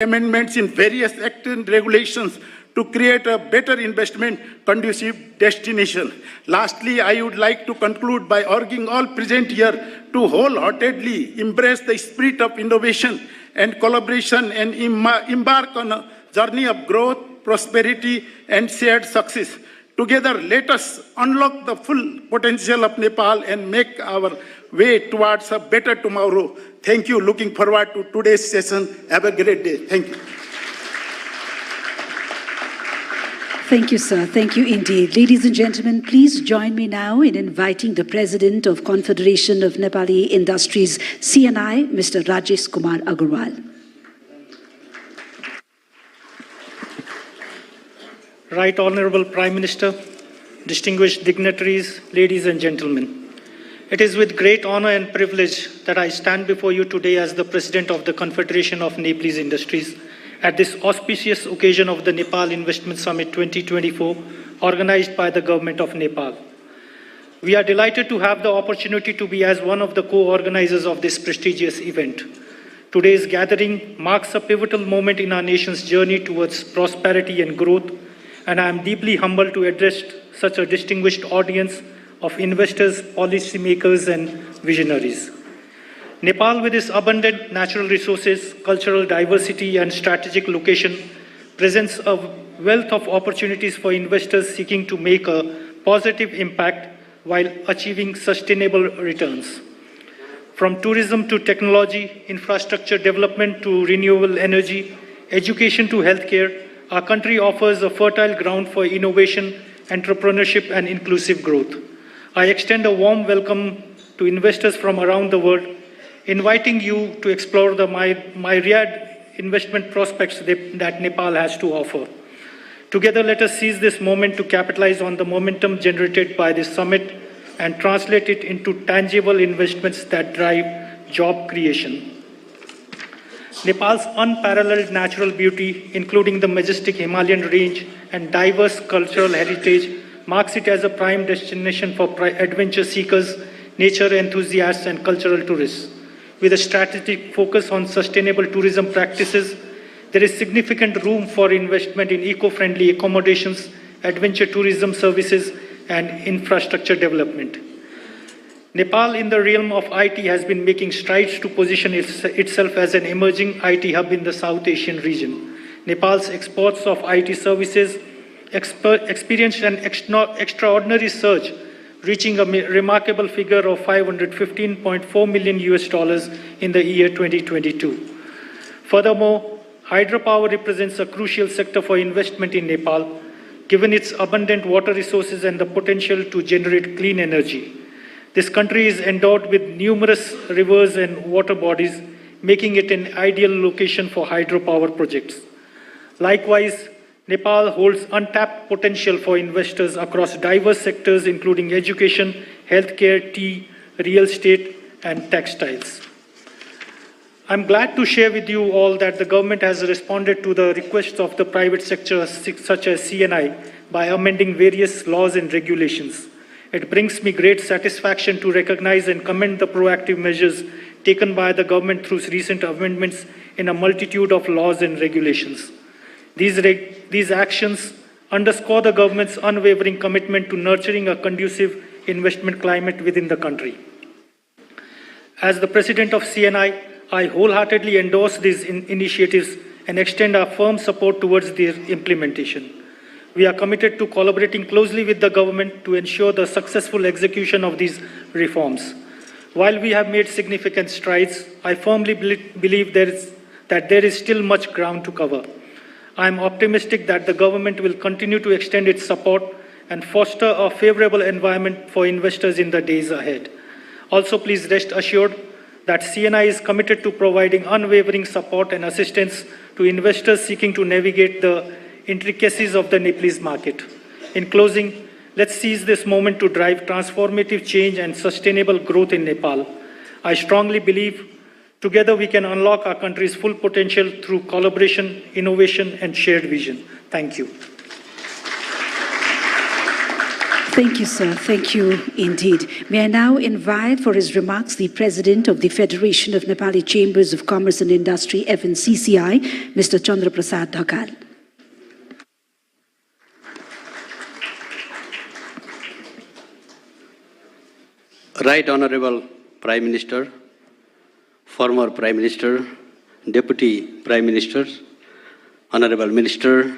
amendments in various acts and regulations to create a better investment conducive destination. Lastly, I would like to conclude by urging all present here to wholeheartedly embrace the spirit of innovation and collaboration and embark on a journey of growth, prosperity, and shared success. Together, let us unlock the full potential of Nepal and make our way towards a better tomorrow. Thank you. Looking forward to today's session. Have a great day. Thank you. Thank you, sir. Thank you indeed. Ladies and gentlemen, please join me now in inviting the President of Confederation of Nepali Industries, CNI, Mr. Rajesh Kumar Agarwal. Right Honorable Prime Minister, distinguished dignitaries, ladies and gentlemen. It is with great honor and privilege that I stand before you today as the President of the Confederation of Nepalese Industries at this auspicious occasion of the Nepal Investment Summit 2024 organized by the Government of Nepal. We are delighted to have the opportunity to be as one of the co-organizers of this prestigious event. Today's gathering marks a pivotal moment in our nation's journey towards prosperity and growth, and I am deeply humbled to address such a distinguished audience of investors, policymakers, and visionaries. Nepal, with its abundant natural resources, cultural diversity, and strategic location, presents a wealth of opportunities for investors seeking to make a positive impact while achieving sustainable returns. From tourism to technology, infrastructure development to renewable energy, education to healthcare, our country offers a fertile ground for innovation, entrepreneurship, and inclusive growth. I extend a warm welcome to investors from around the world, inviting you to explore the myriad investment prospects that Nepal has to offer. Together, let us seize this moment to capitalize on the momentum generated by this summit and translate it into tangible investments that drive job creation. Nepal's unparalleled natural beauty, including the majestic Himalayan range and diverse cultural heritage, marks it as a prime destination for adventure seekers, nature enthusiasts, and cultural tourists. With a strategic focus on sustainable tourism practices, there is significant room for investment in eco-friendly accommodations, adventure tourism services, and infrastructure development. Nepal, in the realm of IT, has been making strides to position itself as an emerging IT hub in the South Asian region. Nepal's exports of IT services experienced an extraordinary surge, reaching a remarkable figure of $515.4 million in the year 2022. Furthermore, hydropower represents a crucial sector for investment in Nepal, given its abundant water resources and the potential to generate clean energy. This country is endowed with numerous rivers and water bodies, making it an ideal location for hydropower projects. Likewise, Nepal holds untapped potential for investors across diverse sectors, including education, healthcare, tea, real estate, and textiles. I'm glad to share with you all that the government has responded to the requests of the private sector, such as CNI, by amending various laws and regulations. It brings me great satisfaction to recognize and commend the proactive measures taken by the government through recent amendments in a multitude of laws and regulations. These actions underscore the government's unwavering commitment to nurturing a conducive investment climate within the country. As the President of CNI, I wholeheartedly endorse these initiatives and extend our firm support towards their implementation. We are committed to collaborating closely with the government to ensure the successful execution of these reforms. While we have made significant strides, I firmly believe that there is still much ground to cover. I am optimistic that the government will continue to extend its support and foster a favorable environment for investors in the days ahead. Also, please rest assured that CNI is committed to providing unwavering support and assistance to investors seeking to navigate the intricacies of the Nepalese market. In closing, let's seize this moment to drive transformative change and sustainable growth in Nepal. I strongly believe together we can unlock our country's full potential through collaboration, innovation, and shared vision. Thank you. Thank you, sir. Thank you indeed. May I now invite for his remarks the President of the Federation of Nepali Chambers of Commerce and Industry, FNCCI, Mr. Chandra Prasad Dhakal. Right Honorable Prime Minister, former Prime Minister, Deputy Prime Ministers, Honorable Minister,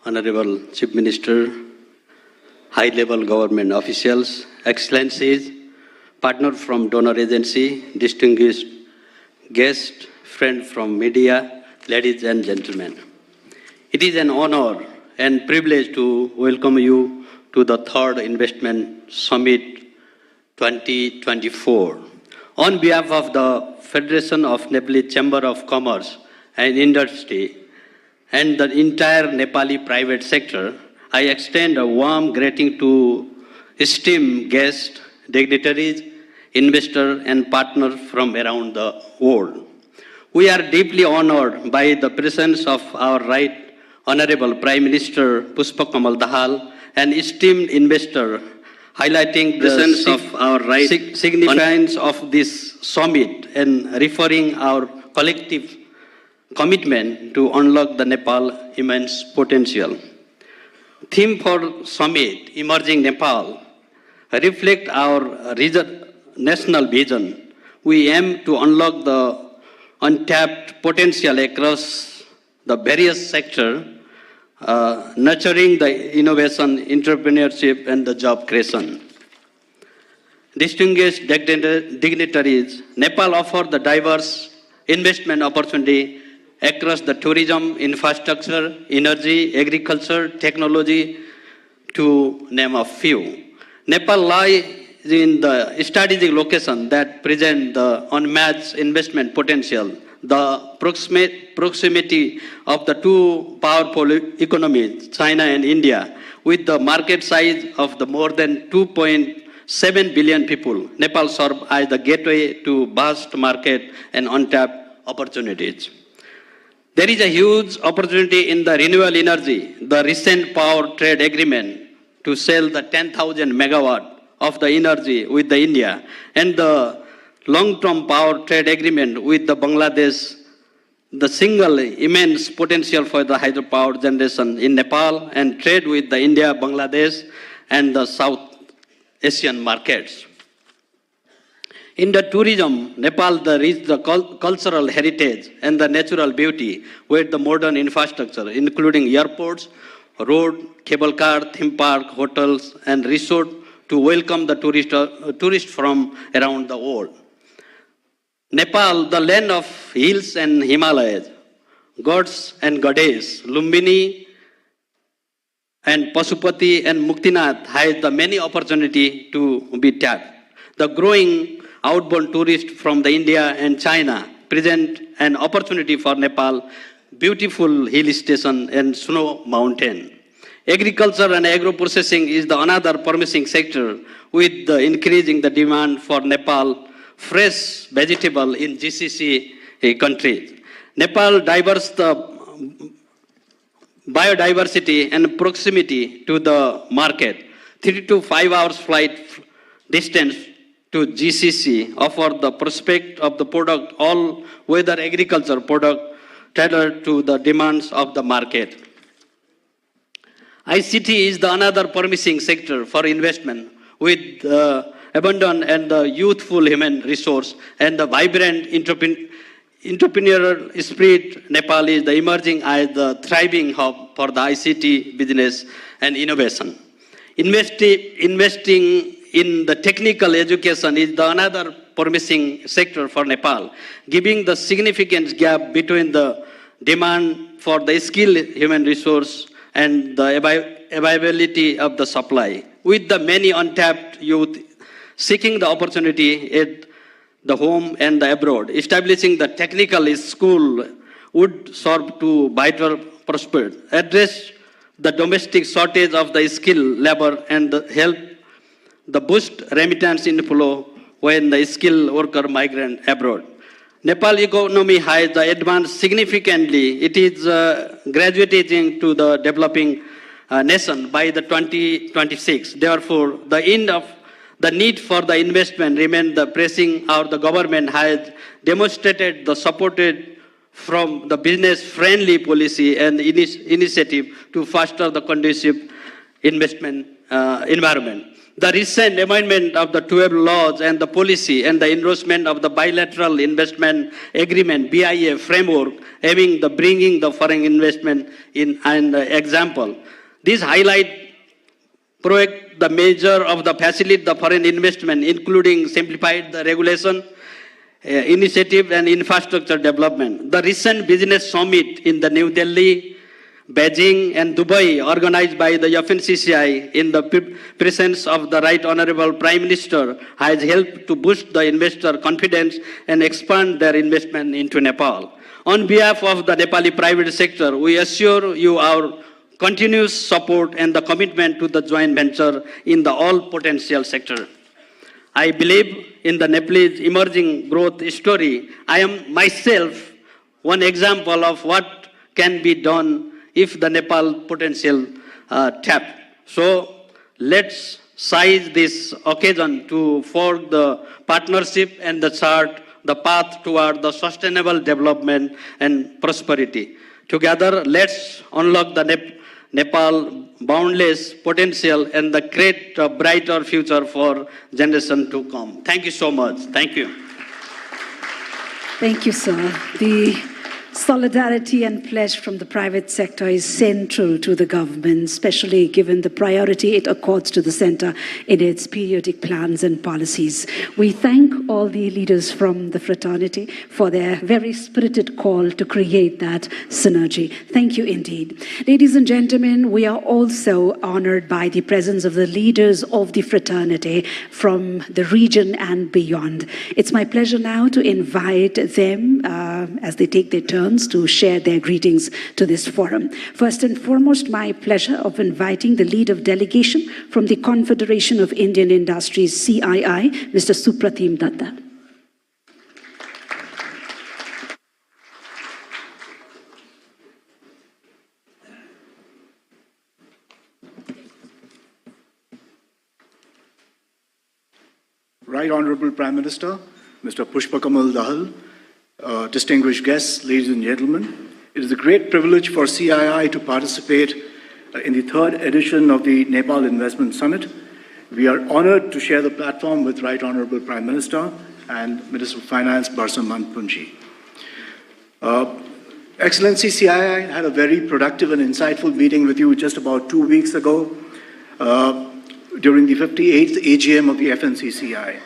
Honorable Chief Minister, high-level government officials, Excellencies, partner from donor agency, distinguished guests, friends from media, ladies and gentlemen. It is an honor and privilege to welcome you to the third Investment Summit 2024. On behalf of the Federation of Nepali Chamber of Commerce and Industry and the entire Nepali private sector, I extend a warm greeting to esteemed guests, dignitaries, investors, and partners from around the world. We are deeply honored by the presence of our Right Honorable Prime Minister Pushpa Kamal Dahal, an esteemed investor, highlighting the significance of this summit and referring our collective commitment to unlock the Nepal immense potential. Theme for summit, Emerging Nepal, reflect our national vision. We aim to unlock the untapped potential across the various sectors, nurturing the innovation, entrepreneurship, and the job creation. Distinguished dignitaries, Nepal offers the diverse investment opportunity across the tourism, infrastructure, energy, agriculture, technology, to name a few. Nepal lies in the strategic location that presents the unmatched investment potential. The proximity of the two powerful economies, China and India, with the market size of the more than 2.7 billion people, Nepal serves as the gateway to vast market and untapped opportunities. There is a huge opportunity in the renewable energy. The recent power trade agreement to sell the 10,000 megawatt of the energy with the India and the long-term power trade agreement with the Bangladesh, the single immense potential for the hydropower generation in Nepal and trade with the India, Bangladesh, and the South Asian markets. In the tourism, Nepal reaches the cultural heritage and the natural beauty with the modern infrastructure, including airports, road, cable car, theme park, hotels, and resort to welcome the tourists from around the world. Nepal, the land of hills and Himalayas, gods and goddesses, Lumbini and Pasupati and Muktinath has the many opportunity to be tapped. The growing outbound tourists from the India and China present an opportunity for Nepal, beautiful hill station and snow mountain. Agriculture and agro-processing is the another promising sector with the increasing the demand for Nepal fresh vegetable in GCC countries. Nepal diverse the biodiversity and proximity to the market. 3 to 5 hours flight distance to GCC offer the prospect of the product all weather agriculture product tailored to the demands of the market. ICT is the another promising sector for investment with abundant and the youthful human resource and the vibrant entrepreneurial spirit. Nepal is the emerging as the thriving hub for the ICT business and innovation. Investing in the technical education is the another promising sector for Nepal, giving the significant gap between the demand for the skilled human resource and the availability of the supply. With the many untapped youth seeking the opportunity at the home and the abroad, establishing the technical school would serve to vital prosperity, address the domestic shortage of the skilled labor and help the boost remittance inflow when the skilled worker migrate abroad. Nepal economy has advanced significantly. It is graduating to the developing nation by the 2026. Therefore, the need for the investment remains the pressing. The government has demonstrated the supported from the business-friendly policy and initiative to foster the conducive investment environment. The recent amendment of the 12 laws and the policy and the endorsement of the bilateral investment agreement (BIA) framework, aiming the bringing the foreign investment in an example. These highlight the measure of the facilitate the foreign investment, including simplified the regulation, initiative and infrastructure development. The recent business summit in the New Delhi, Beijing and Dubai, organized by the FNCCI in the presence of the Right Honorable Prime Minister, has helped to boost the investor confidence and expand their investment into Nepal. On behalf of the Nepali private sector, we assure you our continuous support and the commitment to the joint venture in the all potential sector. I believe in the Nepalese emerging growth story. I am myself one example of what can be done if the Nepal potential tap. So let's seize this occasion to forge the partnership and the chart the path toward the sustainable development and prosperity. Together, let's unlock the Nepal boundless potential and the create a brighter future for generation to come. Thank you so much. Thank you. Thank you, sir. The solidarity and pledge from the private sector is central to the government, especially given the priority it accords to the center in its periodic plans and policies. We thank all the leaders from the fraternity for their very spirited call to create that synergy. Thank you indeed. Ladies and gentlemen, we are also honored by the presence of the leaders of the fraternity from the region and beyond. It's my pleasure now to invite them as they take their turn to share their greetings to this forum. First and foremost, my pleasure of inviting the lead of delegation from the Confederation of Indian Industries, CII, Mr. Supratim Datta. Right Honorable Prime Minister, Mr. Pushpakamal Dahal, distinguished guests, ladies and gentlemen, it is a great privilege for CII to participate in the third edition of the Nepal Investment Summit. We are honored to share the platform with Right Honorable Prime Minister and Minister of Finance, Barsam Manpunji. Excellency, CII had a very productive and insightful meeting with you just about 2 weeks ago during the 58th AGM of the FNCCI.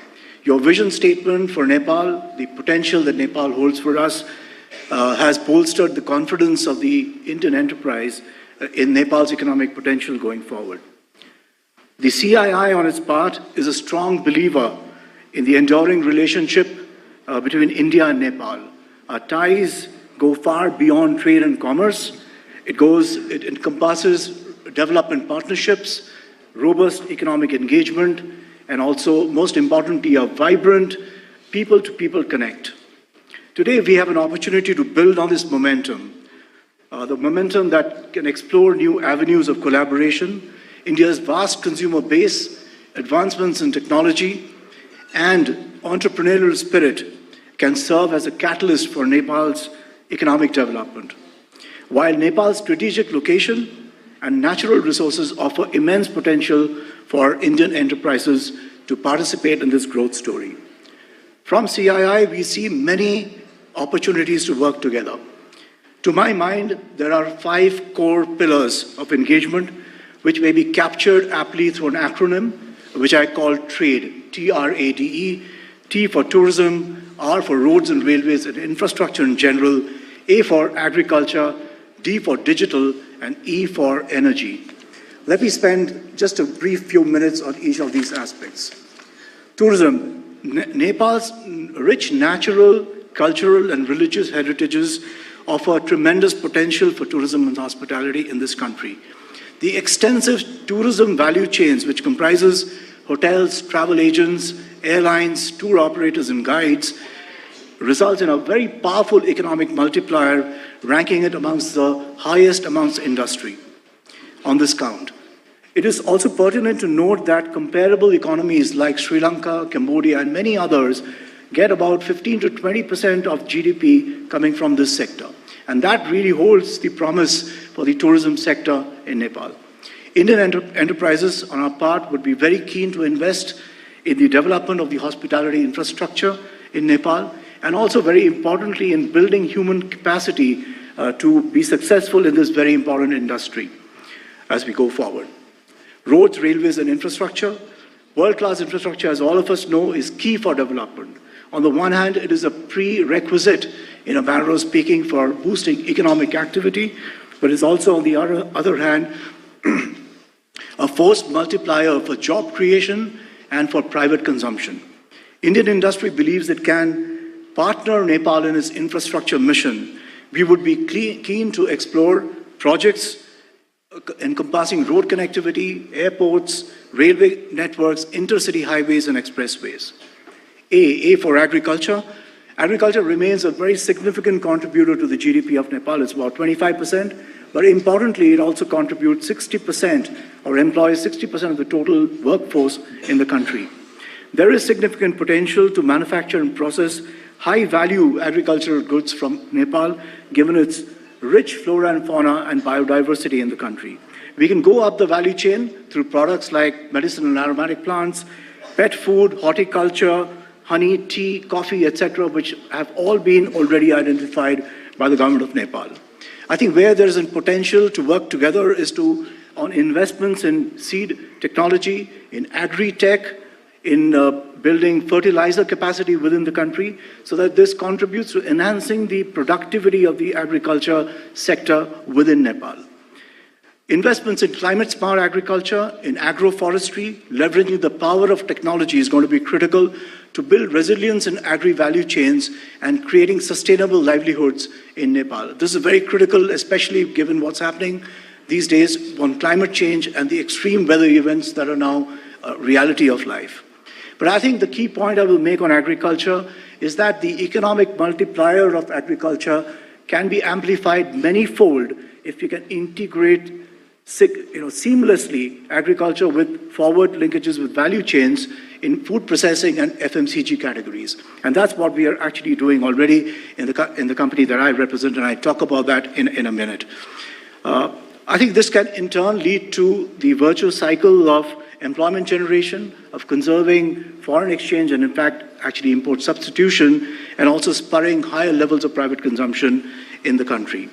Your vision statement for Nepal, the potential that Nepal holds for us, has bolstered the confidence of the Indian enterprise in Nepal's economic potential going forward. The CII, on its part, is a strong believer in the enduring relationship between India and Nepal. Our ties go far beyond trade and commerce. It encompasses development partnerships, robust economic engagement, and also, most importantly, a vibrant people-to-people connect. Today, we have an opportunity to build on this momentum, the momentum that can explore new avenues of collaboration, India's vast consumer base, advancements in technology, and entrepreneurial spirit can serve as a catalyst for Nepal's economic development. While Nepal's strategic location and natural resources offer immense potential for Indian enterprises to participate in this growth story. From CII, we see many opportunities to work together. To my mind, there are 5 core pillars of engagement which may be captured aptly through an acronym, which I call TRADE, T-R-A-D-E, T for tourism, R for roads and railways and infrastructure in general, A for agriculture, D for digital, and E for energy. Let me spend just a brief few minutes on each of these aspects. Tourism. Nepal's rich natural, cultural, and religious heritages offer tremendous potential for tourism and hospitality in this country. The extensive tourism value chains, which comprises hotels, travel agents, airlines, tour operators, and guides, results in a very powerful economic multiplier, ranking it amongst the highest amongst industry. on this count. It is also pertinent to note that comparable economies like Sri Lanka, Cambodia, and many others get about 15 to 20% of GDP coming from this sector. And that really holds the promise for the tourism sector in Nepal. Indian enterprises, on our part, would be very keen to invest in the development of the hospitality infrastructure in Nepal, and also very importantly in building human capacity to be successful in this very important industry as we go forward. Roads, railways, and infrastructure. World-class infrastructure, as all of us know, is key for development. On the one hand, it is a prerequisite, in a manner of speaking, for boosting economic activity, but it's also, on the other hand, a force multiplier for job creation and for private consumption. Indian industry believes it can partner Nepal in its infrastructure mission. We would be keen to explore projects encompassing road connectivity, airports, railway networks, intercity highways, and expressways. A for agriculture. Agriculture remains a very significant contributor to the GDP of Nepal. It's about 25%, but importantly, it also contributes 60% or employs 60% of the total workforce in the country. There is significant potential to manufacture and process high-value agricultural goods from Nepal, given its rich flora and fauna and biodiversity in the country. We can go up the value chain through products like medicinal and aromatic plants, pet food, horticulture, honey, tea, coffee, etc., which have all been already identified by the government of Nepal. I think where there is a potential to work together is on investments in seed technology, in agri-tech, in building fertilizer capacity within the country, so that this contributes to enhancing the productivity of the agriculture sector within Nepal. Investments in climate-smart agriculture, in agroforestry, leveraging the power of technology is going to be critical to build resilience in agri-value chains and creating sustainable livelihoods in Nepal. This is very critical, especially given what's happening these days on climate change and the extreme weather events that are now a reality of life. But I think the key point I will make on agriculture is that the economic multiplier of agriculture can be amplified many-fold if you can integrate seamlessly agriculture with forward linkages with value chains in food processing and FMCG categories. And that's what we are actually doing already in the company that I represent, and I talk about that in a minute. I think this can in turn lead to the virtuous cycle of employment generation, of conserving foreign exchange, and in fact, actually import substitution, and also spurring higher levels of private consumption in the country.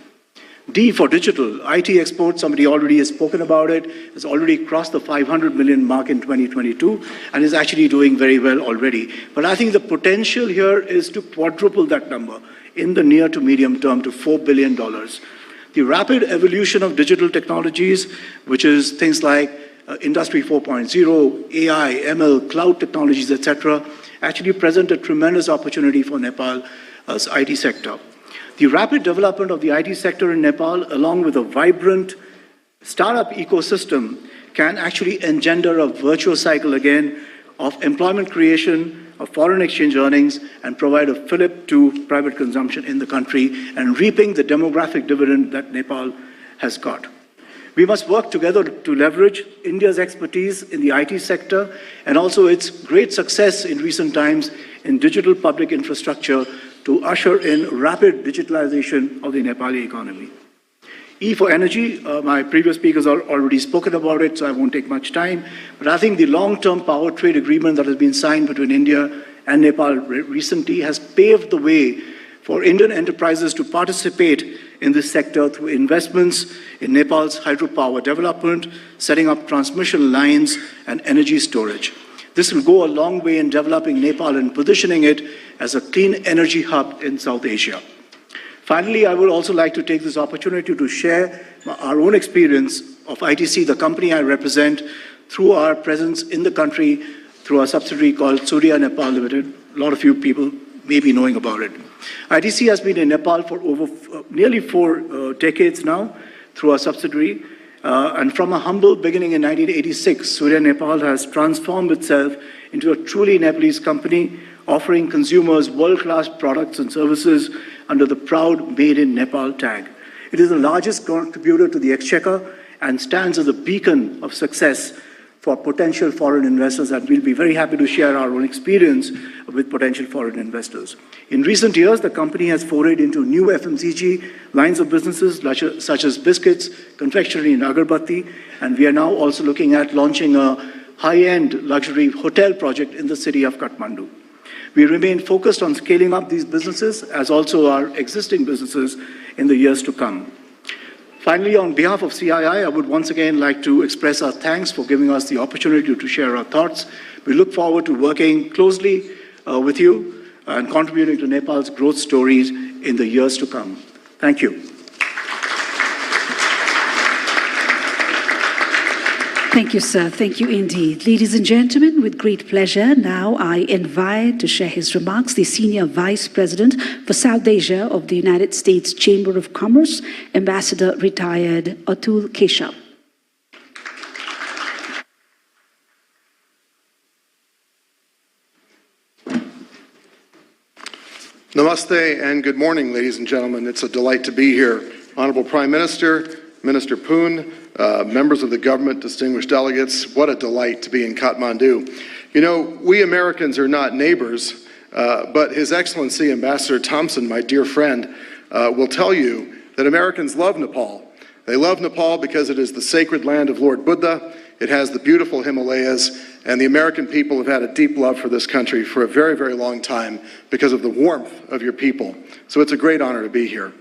D for digital. IT exports, somebody already has spoken about it, has already crossed the 500 million mark in 2022 and is actually doing very well already. But I think the potential here is to quadruple that number in the near to medium term to $4 billion. The rapid evolution of digital technologies, which is things like Industry 4.0, AI, ML, cloud technologies, etc., actually present a tremendous opportunity for Nepal's IT sector. The rapid development of the IT sector in Nepal, along with a vibrant startup ecosystem, can actually engender a virtuous cycle again of employment creation, of foreign exchange earnings, and provide a fillip to private consumption in the country and reaping the demographic dividend that Nepal has got. We must work together to leverage India's expertise in the IT sector and also its great success in recent times in digital public infrastructure to usher in rapid digitalization of the Nepali economy. E for energy, my previous speakers have already spoken about it, so I won't take much time. But I think the long-term power trade agreement that has been signed between India and Nepal recently has paved the way for Indian enterprises to participate in this sector through investments in Nepal's hydropower development, setting up transmission lines and energy storage. This will go a long way in developing Nepal and positioning it as a clean energy hub in South Asia. Finally, I would also like to take this opportunity to share our own experience of ITC, the company I represent, through our presence in the country through a subsidiary called Surya Nepal Limited. A lot of you people may be knowing about it. ITC has been in Nepal for over nearly 4 decades now through a subsidiary. And from a humble beginning in 1986, Surya Nepal has transformed itself into a truly Nepalese company, offering consumers world-class products and services under the proud Made in Nepal tag. It is the largest contributor to the exchequer and stands as a beacon of success for potential foreign investors, and we'll be very happy to share our own experience with potential foreign investors. In recent years, the company has forayed into new FMCG lines of businesses such as biscuits, confectionery, and agarbatti, and we are now also looking at launching a high-end luxury hotel project in the city of Kathmandu. We remain focused on scaling up these businesses as also our existing businesses in the years to come. Finally, on behalf of CII, I would once again like to express our thanks for giving us the opportunity to share our thoughts. We look forward to working closely with you and contributing to Nepal's growth stories in the years to come. Thank you. Thank you, sir. Thank you indeed. Ladies and gentlemen, with great pleasure, now I invite to share his remarks the Senior Vice President for South Asia of the United States Chamber of Commerce, Ambassador Retired Atul Keshav. Namaste and good morning, ladies and gentlemen. It's a delight to be here. Honorable Prime Minister, Minister Poon, members of the government, distinguished delegates, what a delight to be in Kathmandu. You know, we Americans are not neighbors, but His Excellency Ambassador Thompson, my dear friend, will tell you that Americans love Nepal. They love Nepal because it is the sacred land of Lord Buddha, it has the beautiful Himalayas, and the American people have had a deep love for this country for a very, very long time because of the warmth of your people. So it's a great honor to be here.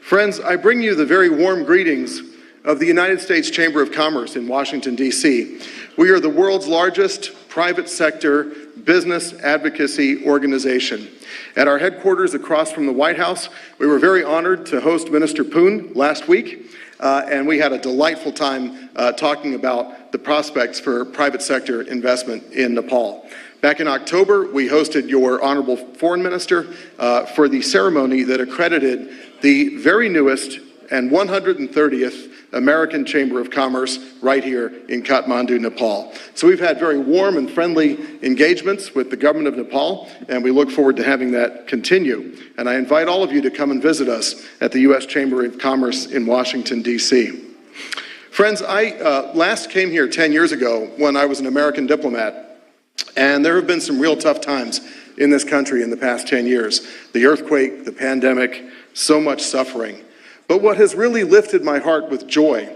Friends, I bring you the very warm greetings of the United States Chamber of Commerce in Washington, D.C. We are the world's largest private sector business advocacy organization. At our headquarters across from the White House, we were very honored to host Minister Poon last week, and we had a delightful time talking about the prospects for private sector investment in Nepal. Back in October, we hosted your Honorable Foreign Minister for the ceremony that accredited the very newest and 130th American Chamber of Commerce right here in Kathmandu, Nepal. So we've had very warm and friendly engagements with the government of Nepal, and we look forward to having that continue. And I invite all of you to come and visit us at the U.S. Chamber of Commerce in Washington, D.C. Friends, I last came here 10 years ago when I was an American diplomat, and there have been some real tough times in this country in the past 10 years. The earthquake, the pandemic, so much suffering. But what has really lifted my heart with joy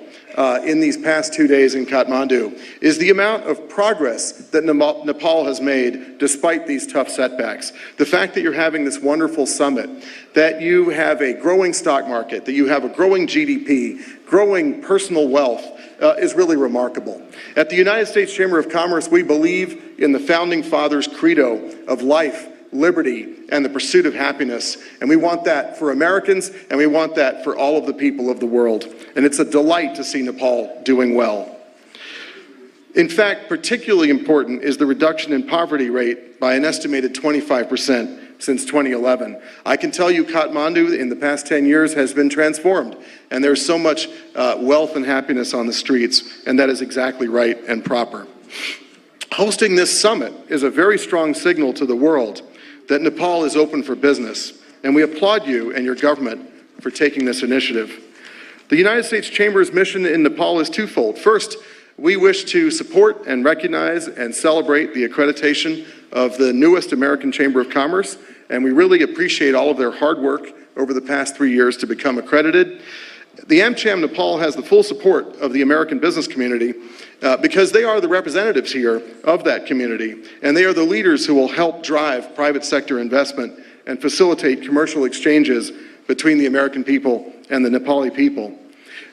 in these past 2 days in Kathmandu is the amount of progress that Nepal has made despite these tough setbacks. The fact that you're having this wonderful summit, that you have a growing stock market, that you have a growing GDP, growing personal wealth is really remarkable. At the United States Chamber of Commerce, we believe in the Founding Fathers' credo of life, liberty, and the pursuit of happiness. And we want that for Americans, and we want that for all of the people of the world. And it's a delight to see Nepal doing well. In fact, particularly important is the reduction in poverty rate by an estimated 25% since 2011. I can tell you Kathmandu in the past 10 years has been transformed, and there's so much wealth and happiness on the streets, and that is exactly right and proper. Hosting this summit is a very strong signal to the world that Nepal is open for business, and we applaud you and your government for taking this initiative. The United States Chamber's mission in Nepal is twofold. First, we wish to support and recognize and celebrate the accreditation of the newest American Chamber of Commerce, and we really appreciate all of their hard work over the past 3 years to become accredited. The AmCham Nepal has the full support of the American business community because they are the representatives here of that community, and they are the leaders who will help drive private sector investment and facilitate commercial exchanges between the American people and the Nepali people.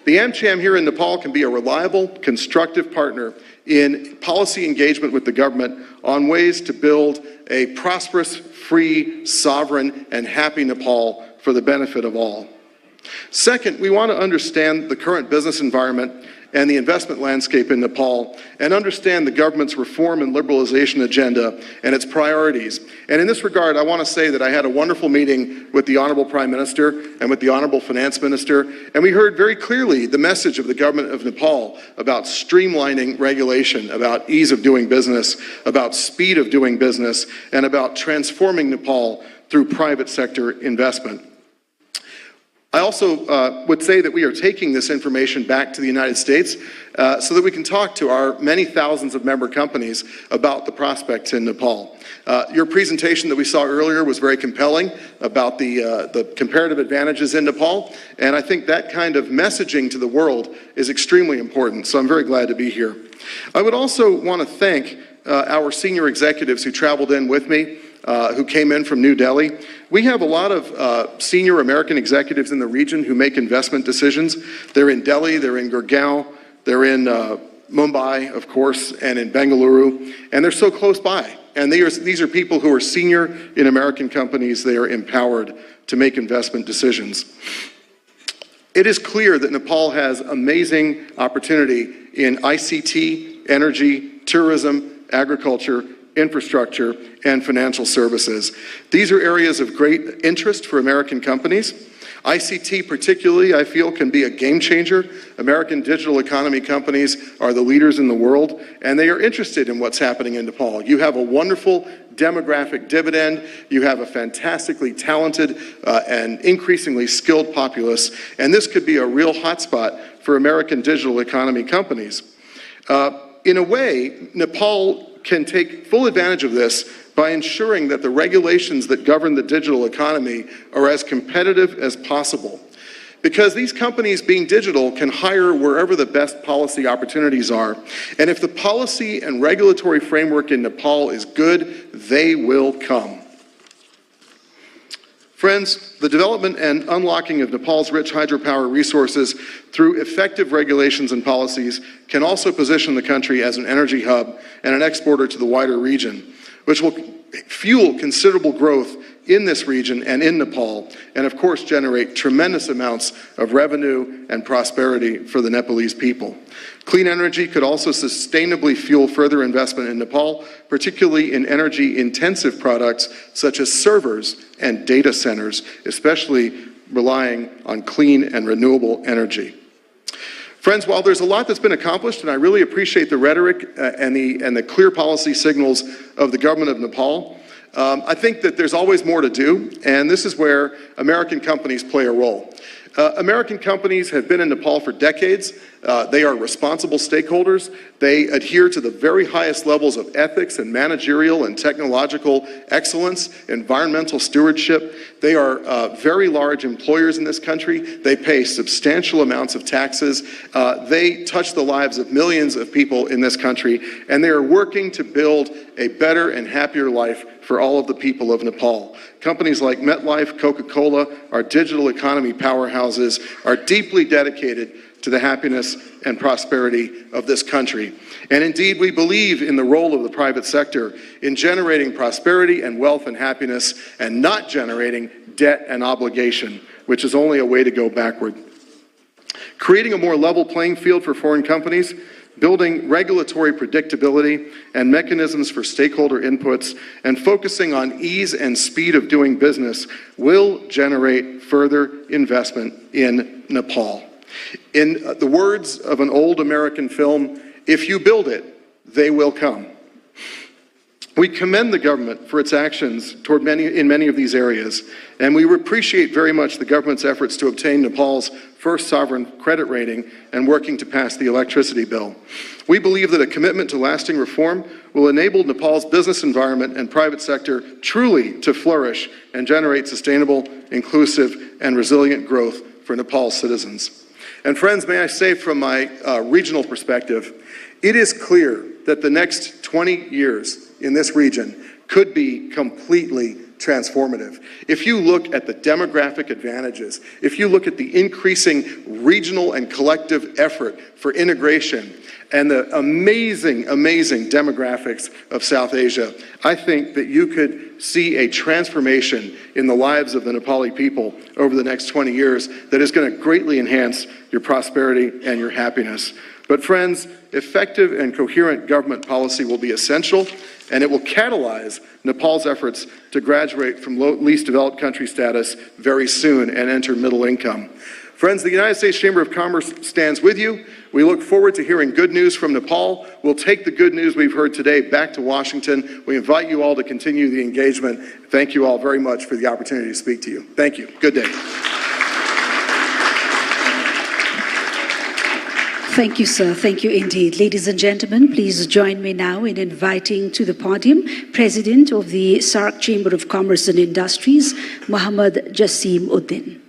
The AmCham here in Nepal can be a reliable, constructive partner in policy engagement with the government on ways to build a prosperous, free, sovereign, and happy Nepal for the benefit of all. Second, we want to understand the current business environment and the investment landscape in Nepal and understand the government's reform and liberalization agenda and its priorities. And in this regard, I want to say that I had a wonderful meeting with the Honorable Prime Minister and with the Honorable Finance Minister, and we heard very clearly the message of the government of Nepal about streamlining regulation, about ease of doing business, about speed of doing business, and about transforming Nepal through private sector investment. I also would say that we are taking this information back to the United States so that we can talk to our many thousands of member companies about the prospects in Nepal. Your presentation that we saw earlier was very compelling about the comparative advantages in Nepal, and I think that kind of messaging to the world is extremely important, so I'm very glad to be here. I would also want to thank our senior executives who traveled in with me, who came in from New Delhi. We have a lot of senior American executives in the region who make investment decisions. They're in Delhi, they're in Gurgaon, they're in Mumbai, of course, and in Bengaluru, and they're so close by. And these are people who are senior in American companies. They are empowered to make investment decisions. It is clear that Nepal has amazing opportunity in ICT, energy, tourism, agriculture, infrastructure, and financial services. These are areas of great interest for American companies. ICT particularly, I feel, can be a game changer. American digital economy companies are the leaders in the world, and they are interested in what's happening in Nepal. You have a wonderful demographic dividend. You have a fantastically talented and increasingly skilled populace, and this could be a real hotspot for American digital economy companies. In a way, Nepal can take full advantage of this by ensuring that the regulations that govern the digital economy are as competitive as possible. Because these companies, being digital, can hire wherever the best policy opportunities are. And if the policy and regulatory framework in Nepal is good, they will come. Friends, the development and unlocking of Nepal's rich hydropower resources through effective regulations and policies can also position the country as an energy hub and an exporter to the wider region, which will fuel considerable growth in this region and in Nepal, and of course generate tremendous amounts of revenue and prosperity for the Nepalese people. Clean energy could also sustainably fuel further investment in Nepal, particularly in energy-intensive products such as servers and data centers, especially relying on clean and renewable energy. Friends, while there's a lot that's been accomplished, and I really appreciate the rhetoric and the clear policy signals of the government of Nepal, I think that there's always more to do, and this is where American companies play a role. American companies have been in Nepal for decades. They are responsible stakeholders. They adhere to the very highest levels of ethics and managerial and technological excellence, environmental stewardship. They are very large employers in this country. They pay substantial amounts of taxes. They touch the lives of millions of people in this country, and they are working to build a better and happier life for all of the people of Nepal. Companies like MetLife, Coca-Cola, our digital economy powerhouses are deeply dedicated to the happiness and prosperity of this country. And indeed, we believe in the role of the private sector in generating prosperity and wealth and happiness and not generating debt and obligation, which is only a way to go backward. Creating a more level playing field for foreign companies, building regulatory predictability and mechanisms for stakeholder inputs, and focusing on ease and speed of doing business will generate further investment in Nepal. In the words of an old American film, if you build it, they will come. We commend the government for its actions in many of these areas, and we appreciate very much the government's efforts to obtain Nepal's first sovereign credit rating and working to pass the electricity bill. We believe that a commitment to lasting reform will enable Nepal's business environment and private sector truly to flourish and generate sustainable, inclusive, and resilient growth for Nepal's citizens. And friends, may I say from my regional perspective, it is clear that the next 20 years in this region could be completely transformative. If you look at the demographic advantages, if you look at the increasing regional and collective effort for integration and the amazing demographics of South Asia, I think that you could see a transformation in the lives of the Nepali people over the next 20 years that is going to greatly enhance your prosperity and your happiness. But friends, effective and coherent government policy will be essential, and it will catalyze Nepal's efforts to graduate from least developed country status very soon and enter middle income. Friends, the United States Chamber of Commerce stands with you. We look forward to hearing good news from Nepal. We'll take the good news we've heard today back to Washington. We invite you all to continue the engagement. Thank you all very much for the opportunity to speak to you. Thank you. Good day. Thank you, sir. Thank you indeed. Ladies and gentlemen, please join me now in inviting to the podium President of the SAARC Chamber of Commerce and Industries, Muhammad Jassim Uddin.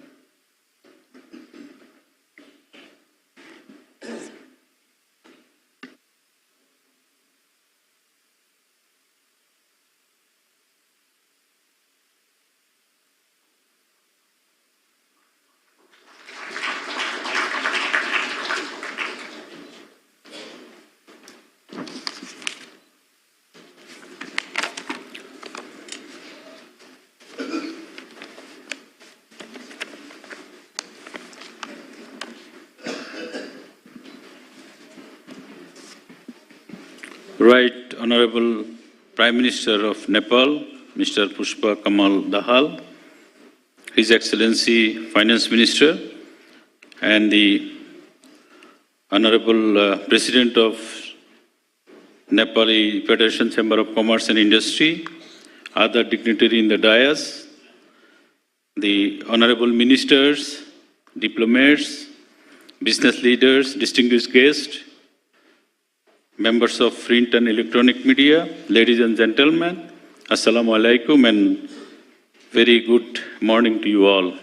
Right Honorable Prime Minister of Nepal, Mr. Pushpa Kamal Dahal, His Excellency Finance Minister, and the Honorable President of Nepali Federation Chamber of Commerce and Industry, other dignitaries in the dais, the Honorable Ministers, diplomats, business leaders, distinguished guests, members of print and electronic media, ladies and gentlemen, Assalamu alaikum and very good morning to you all.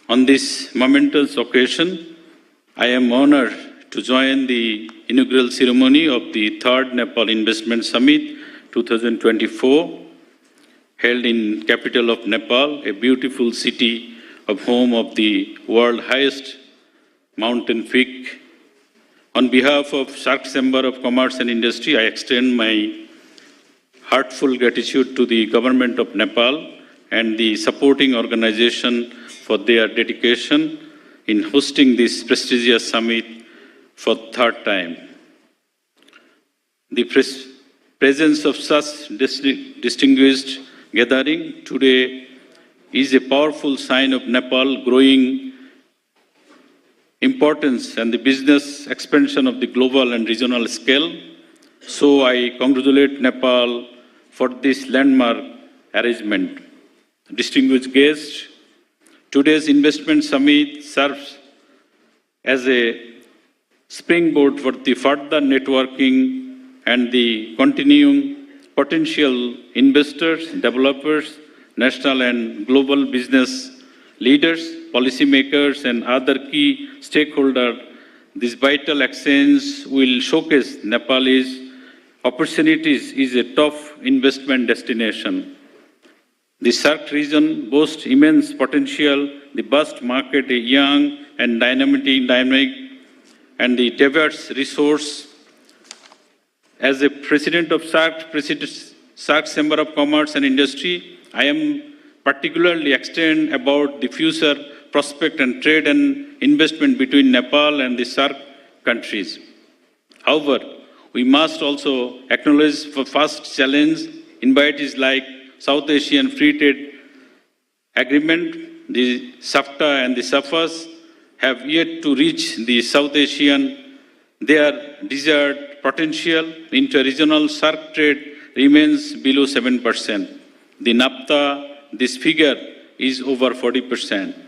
On this momentous occasion, I am honored to join the inaugural ceremony of the 3rd Nepal Investment Summit 2024, held in capital of Nepal, a beautiful city of home of the world's highest mountain peak. On behalf of SAARC Chamber of Commerce and Industry, I extend my heartfelt gratitude to the government of Nepal and the supporting organization for their dedication in hosting this prestigious summit for the 3rd time. The presence of such distinguished gathering today is a powerful sign of Nepal growing importance and the business expansion of the global and regional scale. So I congratulate Nepal for this landmark arrangement. Distinguished guests, today's investment summit serves as a springboard for the further networking and the continuing potential investors, developers, national and global business leaders, policymakers, and other key stakeholders. This vital exchange will showcase Nepal's opportunities as a top investment destination. The SAARC region boasts immense potential, the vast market, a young and dynamic and the diverse resource. As a president of SAARC Chamber of Commerce and Industry, I am particularly excited about the future prospect and trade and investment between Nepal and the SAARC countries. However, we must also acknowledge the first challenge invitees like South Asian Free Trade Agreement, the SAFTA and the SAFAs have yet to reach the South Asian. Their desired potential inter-regional SAARC trade remains below 7%. The NAFTA, this figure is over 40%.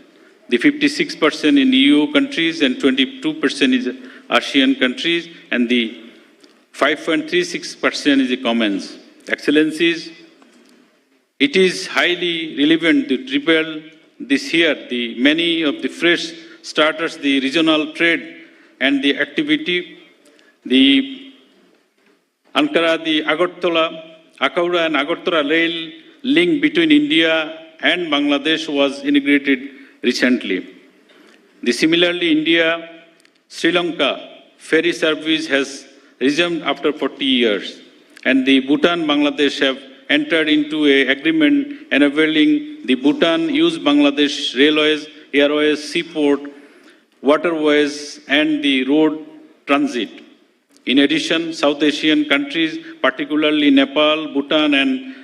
The 56% in EU countries and 22% is ASEAN countries, and the 5.36% is the Commons. Excellencies, it is highly relevant to triple this year the many of the fresh starters, the regional trade and the activity, the Ankara, the Akaura and Agartala rail link between India and Bangladesh was inaugurated recently. Similarly, India-Sri Lanka ferry service has resumed after 40 years, and the Bhutan-Bangladesh have entered into an agreement enabling the Bhutan use Bangladesh railways, airways, seaport, waterways, and the road transit. In addition, South Asian countries, particularly Nepal, Bhutan, and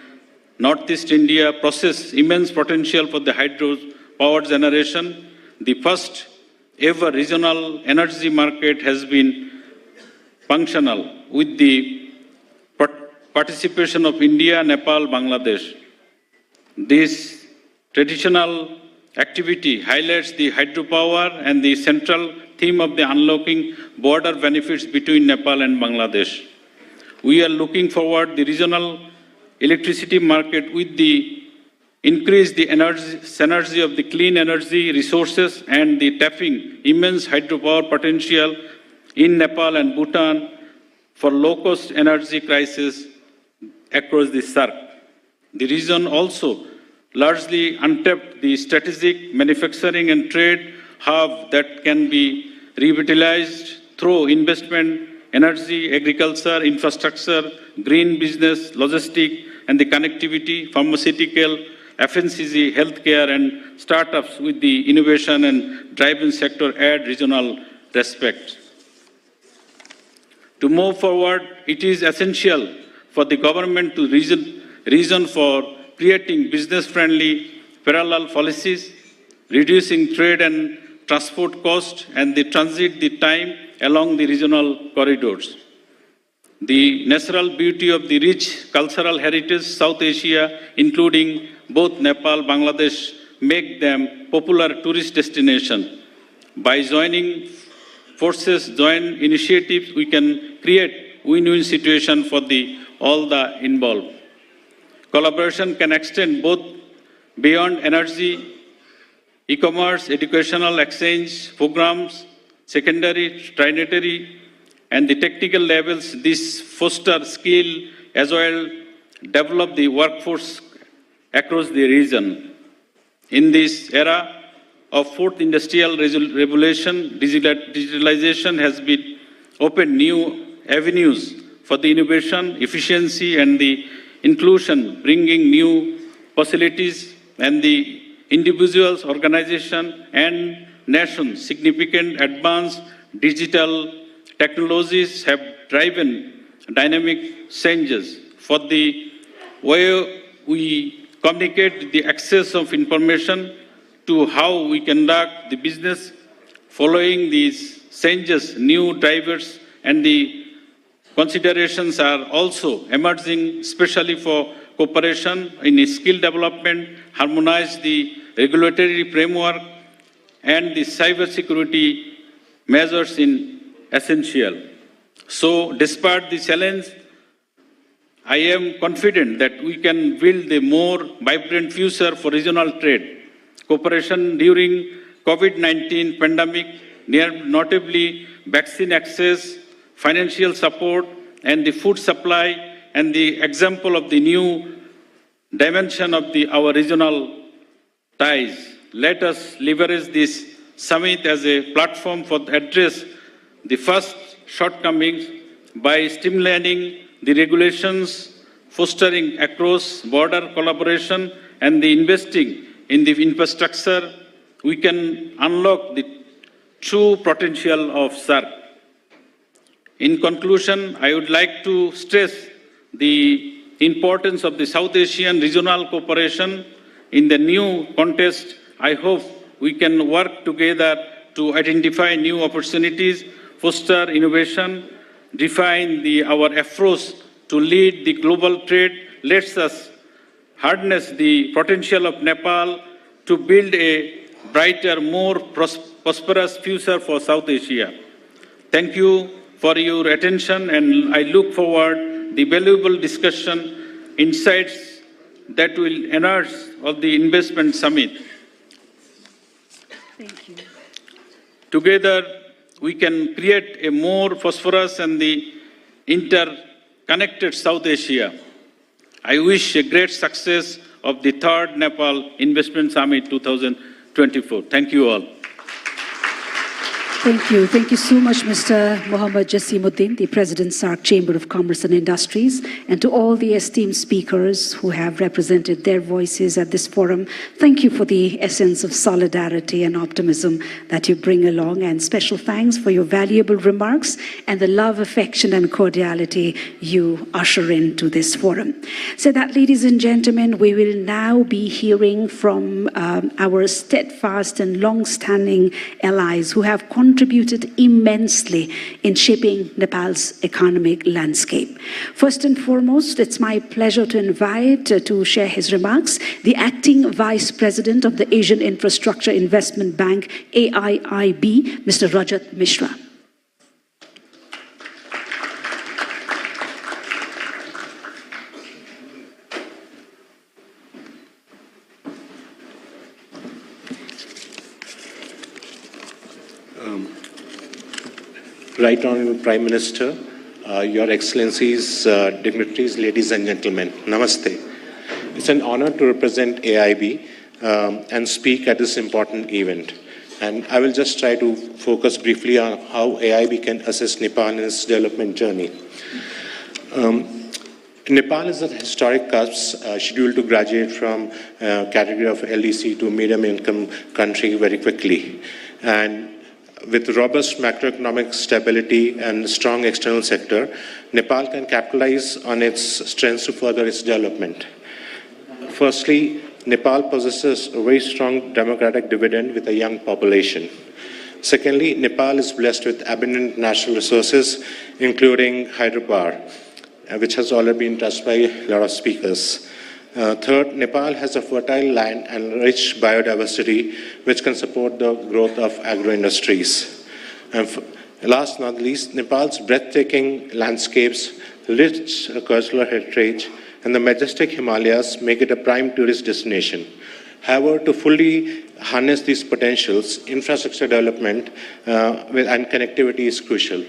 Northeast India, possess immense potential for the hydro power generation. The first ever regional energy market has been functional with the participation of India, Nepal, Bangladesh. This traditional activity highlights the hydropower and the central theme of the unlocking border benefits between Nepal and Bangladesh. We are looking forward the regional electricity market with the increase the energy, synergy of the clean energy resources and the tapping immense hydropower potential in Nepal and Bhutan for low-cost energy crisis across the SAARC. The region also largely untapped the strategic manufacturing and trade hub that can be revitalized through investment, energy, agriculture, infrastructure, green business, logistics, and the connectivity, pharmaceutical, FMCG, healthcare, and startups with the innovation and drive-in sector add regional respect. To move forward, it is essential for the government to reason for creating business-friendly parallel policies, reducing trade and transport costs, and the transit the time along the regional corridors. The natural beauty of the rich cultural heritage South Asia, including both Nepal, Bangladesh, make them popular tourist destination. By joining forces, joint initiatives, we can create win-win situation for all the involved. Collaboration can extend both beyond energy, e-commerce, educational exchange programs, secondary, tertiary, and the technical levels. This foster skill as well develop the workforce across the region. In this era of fourth industrial revolution, digitalization has been opened new avenues for the innovation, efficiency, and the inclusion, bringing new possibilities and the individuals, organizations, and nations. Significant advanced digital technologies have driven dynamic changes for the way we communicate the access of information to how we conduct the business. Following these changes, new drivers and the considerations are also emerging, especially for cooperation in skill development, harmonize the regulatory framework, and the cybersecurity measures in essential. So, despite the challenge, I am confident that we can build a more vibrant future for regional trade. Cooperation during COVID-19 pandemic, notably vaccine access, financial support, and the food supply, and the example of the new dimension of our regional ties. Let us leverage this summit as a platform for address the first shortcomings by streamlining the regulations, fostering across-border collaboration, and the investing in the infrastructure. We can unlock the true potential of SAARC. In conclusion, I would like to stress the importance of the South Asian regional cooperation. In the new context, I hope we can work together to identify new opportunities, foster innovation, define our approach to lead the global trade. Let us harness the potential of Nepal to build a brighter, more prosperous future for South Asia. Thank you for your attention, and I look forward the valuable discussion, insights that will emerge of the investment summit. Thank you. Together, we can create a more prosperous and the interconnected South Asia. I wish a great success of the third Nepal Investment Summit 2024. Thank you all. Thank you. Thank you so much, Mr. Mohammad Jasimuddin, the President, SAARC Chamber of Commerce and Industries, and to all the esteemed speakers who have represented their voices at this forum. Thank you for the essence of solidarity and optimism that you bring along, and special thanks for your valuable remarks and the love, affection, and cordiality you usher into this forum. So that, ladies and gentlemen, we will now be hearing from our steadfast and long-standing allies who have contributed contributed immensely in shaping Nepal's economic landscape. First and foremost, it's my pleasure to invite to share his remarks the Acting Vice President of the Asian Infrastructure Investment Bank, AIIB, Mr. Rajat Mishra. Right Honorable Prime Minister, Your Excellencies, dignitaries, ladies and gentlemen, Namaste. It's an honor to represent AIB and speak at this important event. And I will just try to focus briefly on how AIB can assist Nepal in its development journey. Nepal is at a historic cusp, scheduled to graduate from category of LDC to medium income country very quickly. And with robust macroeconomic stability and strong external sector, Nepal can capitalize on its strengths to further its development. Firstly, Nepal possesses a very strong democratic dividend with a young population. Secondly, Nepal is blessed with abundant natural resources, including hydropower, which has already been touched by a lot of speakers. Third, Nepal has a fertile land and rich biodiversity, which can support the growth of agro-industries. And last but not least, Nepal's breathtaking landscapes, rich cultural heritage, and the majestic Himalayas make it a prime tourist destination. However, to fully harness these potentials, infrastructure development and connectivity is crucial,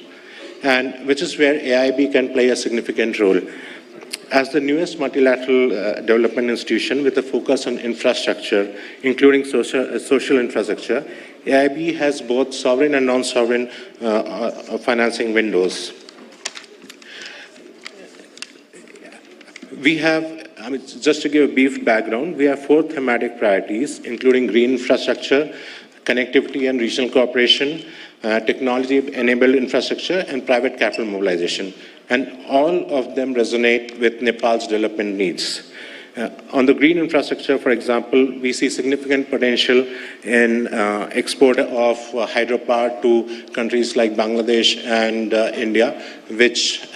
and which is where AIB can play a significant role. As the newest multilateral development institution with a focus on infrastructure, including social infrastructure, AIB has both sovereign and non-sovereign financing windows. We have, just to give a brief background, we have 4 thematic priorities, including green infrastructure, connectivity and regional cooperation, technology-enabled infrastructure, and private capital mobilization. And all of them resonate with Nepal's development needs. On the green infrastructure, for example, we see significant potential in export of hydropower to countries like Bangladesh and India, which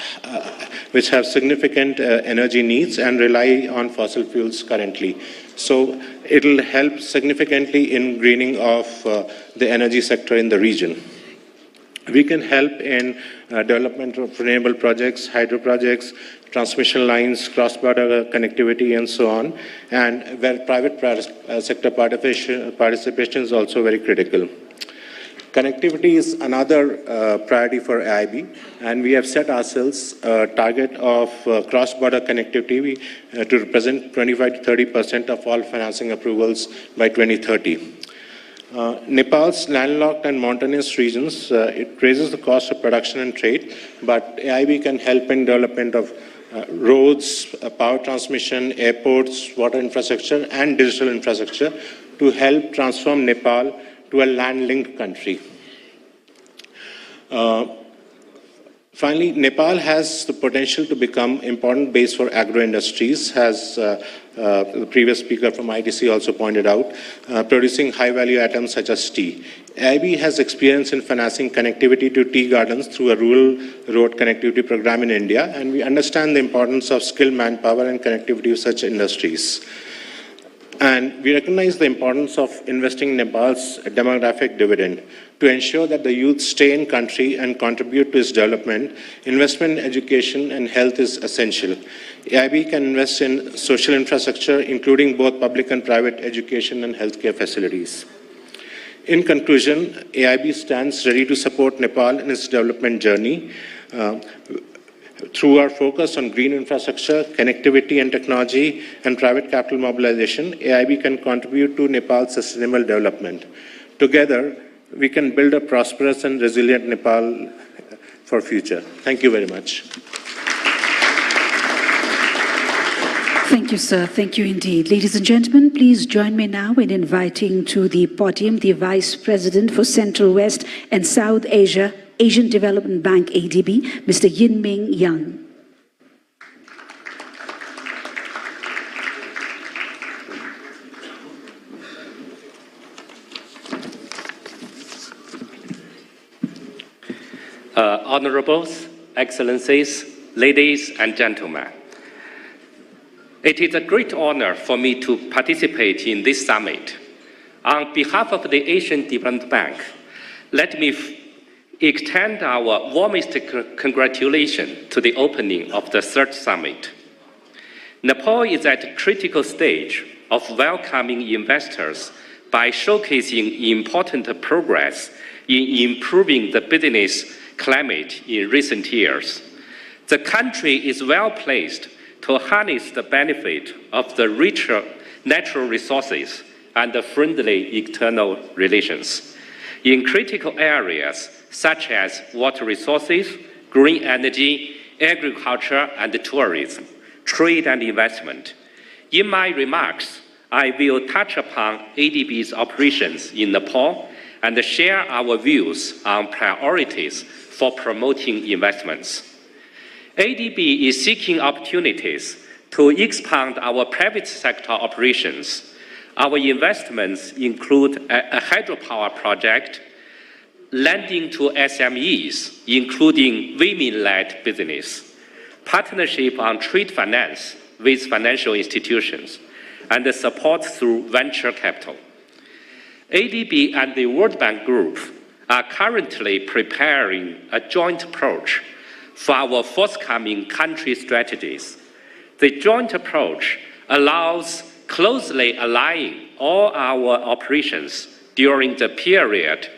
have significant energy needs and rely on fossil fuels currently. So it'll help significantly in greening of the energy sector in the region. We can help in development of renewable projects, hydro projects, transmission lines, cross-border connectivity, and so on, and where private sector participation is also very critical. Connectivity is another priority for AIB, and we have set ourselves a target of cross-border connectivity to represent 25 to 30% of all financing approvals by 2030. Nepal's landlocked and mountainous regions, it raises the cost of production and trade, but AIB can help in development of roads, power transmission, airports, water infrastructure, and digital infrastructure to help transform Nepal to a land-linked country. Finally, Nepal has the potential to become important base for agro-industries, as the previous speaker from ITC also pointed out, producing high-value items such as tea. AIB has experience in financing connectivity to tea gardens through a rural road connectivity program in India, and we understand the importance of skilled manpower and connectivity of such industries. And we recognize the importance of investing in Nepal's demographic dividend. To ensure that the youth stay in country and contribute to its development, investment in education and health is essential. AIB can invest in social infrastructure, including both public and private education and healthcare facilities. In conclusion, AIB stands ready to support Nepal in its development journey. Through our focus on green infrastructure, connectivity and technology, and private capital mobilization, AIB can contribute to Nepal's sustainable development. Together, we can build a prosperous and resilient Nepal for future. Thank you very much. Thank you, sir. Thank you indeed. Ladies and gentlemen, please join me now in inviting to the podium the Vice President for Central West and South Asia, Asian Development Bank, ADB, Mr. Yin Ming Yang. Honorables, Excellencies, ladies and gentlemen. It is a great honor for me to participate in this summit. On behalf of the Asian Development Bank, let me extend our warmest congratulations to the opening of the third summit. Nepal is at a critical stage of welcoming investors by showcasing important progress in improving the business climate in recent years. The country is well placed to harness the benefit of the richer natural resources and the friendly external relations in critical areas such as water resources, green energy, agriculture and tourism, trade and investment. In my remarks, I will touch upon ADB's operations in Nepal and share our views on priorities for promoting investments. ADB is seeking opportunities to expand our private sector operations. Our investments include a hydropower project, lending to SMEs, including women-led business, partnership on trade finance with financial institutions, and the support through venture capital. ADB and the World Bank Group are currently preparing a joint approach for our forthcoming country strategies. The joint approach allows closely aligning all our operations during the period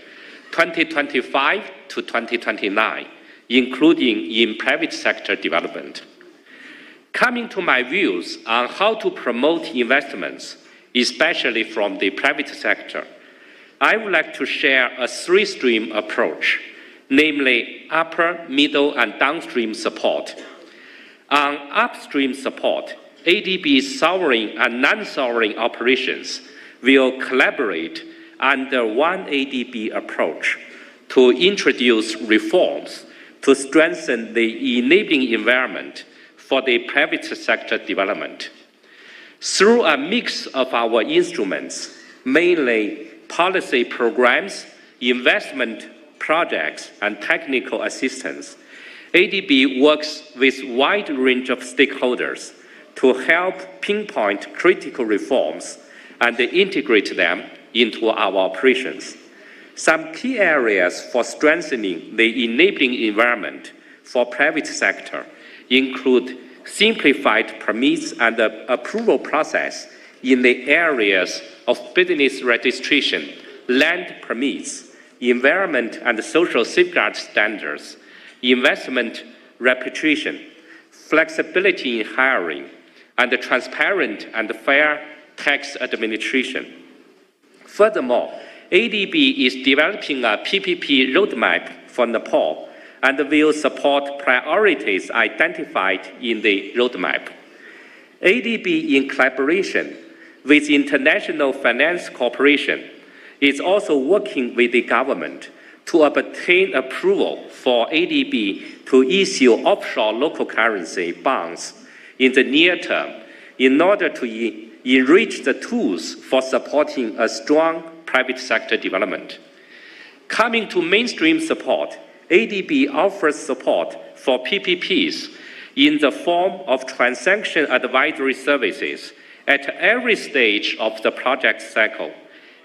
2025 to 2029, including in private sector development. Coming to my views on how to promote investments, especially from the private sector, I would like to share a three-stream approach, namely upper, middle, and downstream support. On upstream support, ADB's sovereign and non-sovereign operations will collaborate under one ADB approach to introduce reforms to strengthen the enabling environment for the private sector development. Through a mix of our instruments, mainly policy programs, investment projects, and technical assistance, ADB works with a wide range of stakeholders to help pinpoint critical reforms and integrate them into our operations. Some key areas for strengthening the enabling environment for private sector include simplified permits and approval process in the areas of business registration, land permits, environment and social safeguard standards, investment repatriation, flexibility in hiring, and transparent and fair tax administration. Furthermore, ADB is developing a PPP roadmap for Nepal and will support priorities identified in the roadmap. ADB, in collaboration with International Finance Corporation, is also working with the government to obtain approval for ADB to issue offshore local currency bonds in the near term in order to enrich the tools for supporting a strong private sector development. Coming to mainstream support, ADB offers support for PPPs in the form of transaction advisory services at every stage of the project cycle.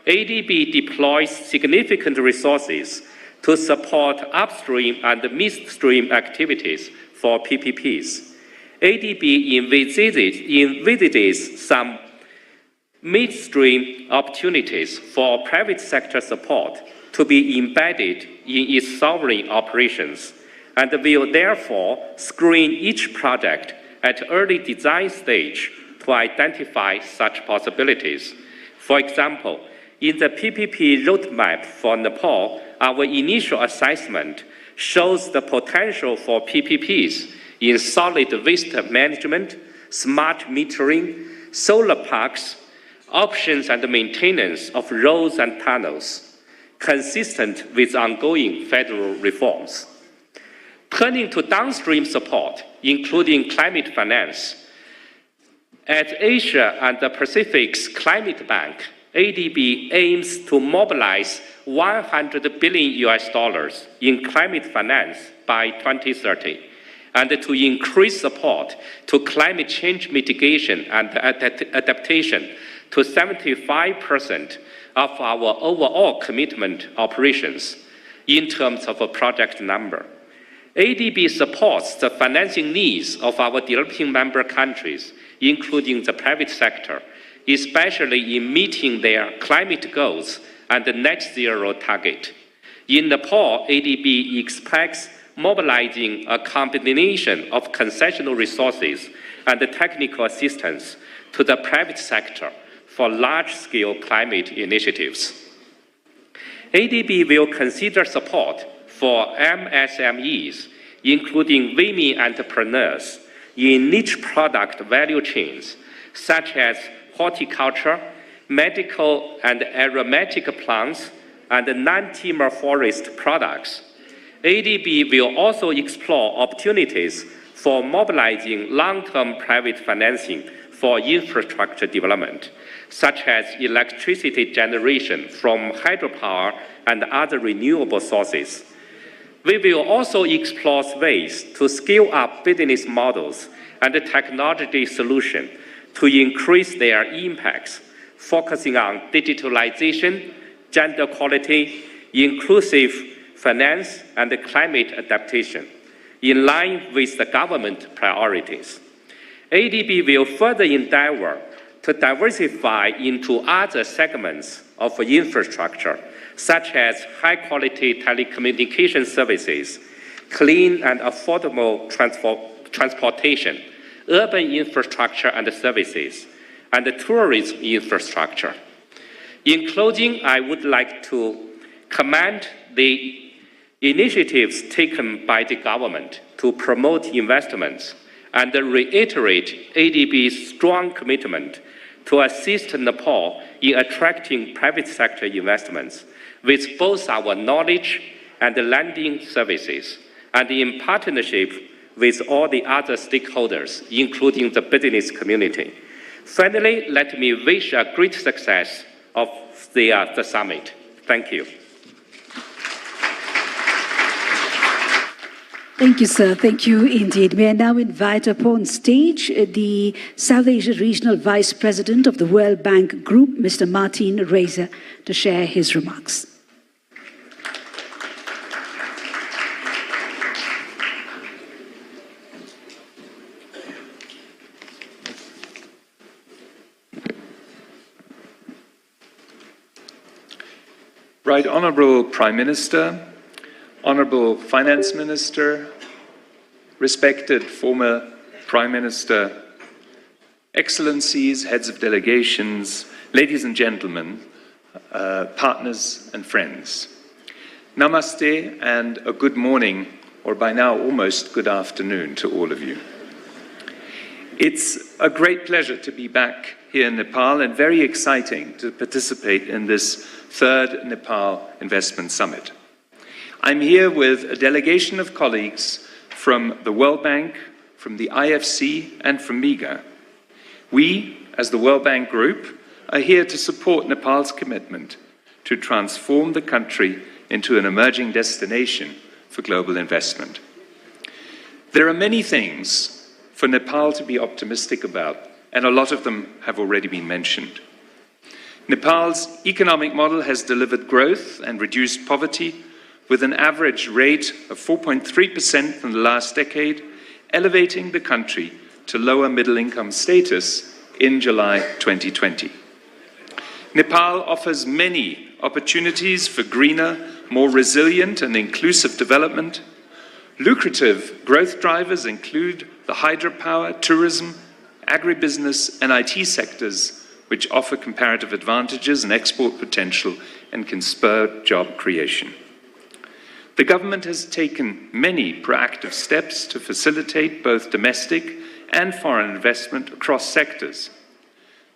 ADB deploys significant resources to support upstream and midstream activities for PPPs. ADB envisages some midstream opportunities for private sector support to be embedded in its sovereign operations, and will therefore screen each project at early design stage to identify such possibilities. For example, in the PPP roadmap for Nepal, our initial assessment shows the potential for PPPs in solid waste management, smart metering, solar parks, options and maintenance of roads and tunnels, consistent with ongoing federal reforms. Turning to downstream support, including climate finance, at Asia and the Pacific's Climate Bank, ADB aims to mobilize $100 billion in climate finance by 2030, and to increase support to climate change mitigation and adaptation to 75% of our overall commitment operations in terms of a project number. ADB supports the financing needs of our developing member countries, including the private sector, especially in meeting their climate goals and the net zero target. In Nepal, ADB expects mobilizing a combination of concessional resources and technical assistance to the private sector for large-scale climate initiatives. ADB will consider support for MSMEs, including women entrepreneurs in niche product value chains, such as horticulture, medical and aromatic plants, and non-timber forest products. ADB will also explore opportunities for mobilizing long-term private financing for infrastructure development, such as electricity generation from hydropower and other renewable sources. We will also explore ways to scale up business models and technology solutions to increase their impacts, focusing on digitalization, gender equality, inclusive finance, and climate adaptation, in line with the government priorities. ADB will further endeavor to diversify into other segments of infrastructure, such as high-quality telecommunication services, clean and affordable transportation, urban infrastructure and services, and tourism infrastructure. In closing, I would like to commend the initiatives taken by the government to promote investments and reiterate ADB's strong commitment to assist Nepal in attracting private sector investments with both our knowledge and lending services, and in partnership with all the other stakeholders, including the business community. Finally, let me wish a great success of the summit. Thank you. Thank you, sir. Thank you indeed. May I now invite upon stage the South Asia Regional Vice President of the World Bank Group, Mr. Martin Reiser, to share his remarks. Right Honourable Prime Minister, Honourable Finance Minister, respected former Prime Minister, Excellencies, heads of delegations, ladies and gentlemen, partners and friends. Namaste and a good morning, or by now almost good afternoon to all of you. It's a great pleasure to be back here in Nepal and very exciting to participate in this third Nepal Investment Summit. I'm here with a delegation of colleagues from the World Bank, from the IFC, and from MIGA. We, as the World Bank Group, are here to support Nepal's commitment to transform the country into an emerging destination for global investment. There are many things for Nepal to be optimistic about, and a lot of them have already been mentioned. Nepal's economic model has delivered growth and reduced poverty with an average rate of 4.3% in the last decade, elevating the country to lower middle-income status in July 2020. Nepal offers many opportunities for greener, more resilient and inclusive development. Lucrative growth drivers include the hydropower, tourism, agribusiness and IT sectors, which offer comparative advantages and export potential and can spur job creation. The government has taken many proactive steps to facilitate both domestic and foreign investment across sectors.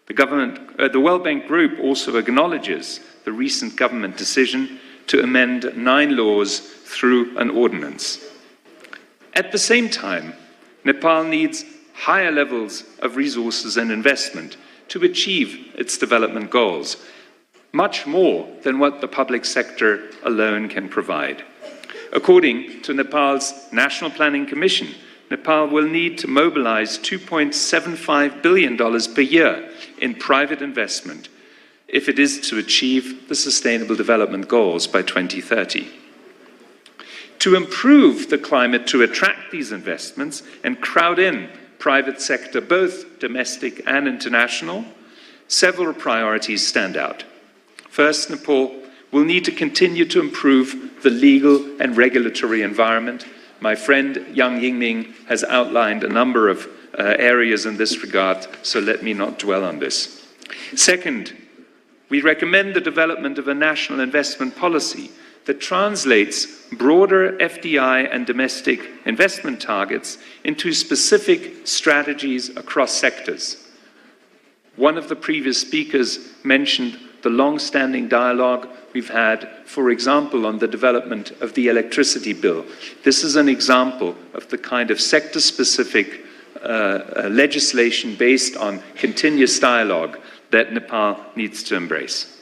The World Bank Group also acknowledges the recent government decision to amend 9 laws through an ordinance. At the same time, Nepal needs higher levels of resources and investment to achieve its development goals, much more than what the public sector alone can provide. According to Nepal's National Planning Commission, Nepal will need to mobilize $2.75 billion per year in private investment if it is to achieve the Sustainable Development Goals by 2030. To improve the climate to attract these investments and crowd in private sector, both domestic and international, several priorities stand out. First, Nepal will need to continue to improve the legal and regulatory environment. My friend Yang Yingming has outlined a number of areas in this regard, so let me not dwell on this. Second, we recommend the development of a national investment policy that translates broader FDI and domestic investment targets into specific strategies across sectors. One of the previous speakers mentioned the long-standing dialogue we've had, for example, on the development of the electricity bill. This is an example of the kind of sector-specific legislation based on continuous dialogue that Nepal needs to embrace.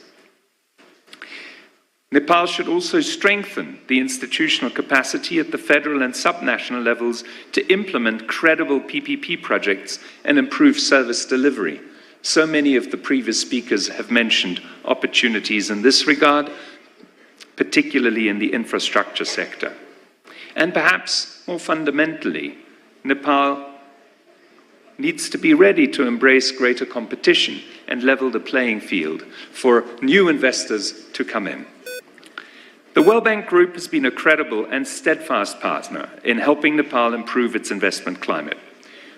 Nepal should also strengthen the institutional capacity at the federal and subnational levels to implement credible PPP projects and improve service delivery. So many of the previous speakers have mentioned opportunities in this regard, particularly in the infrastructure sector. And perhaps more fundamentally, Nepal needs to be ready to embrace greater competition and level the playing field for new investors to come in. The World Bank Group has been a credible and steadfast partner in helping Nepal improve its investment climate.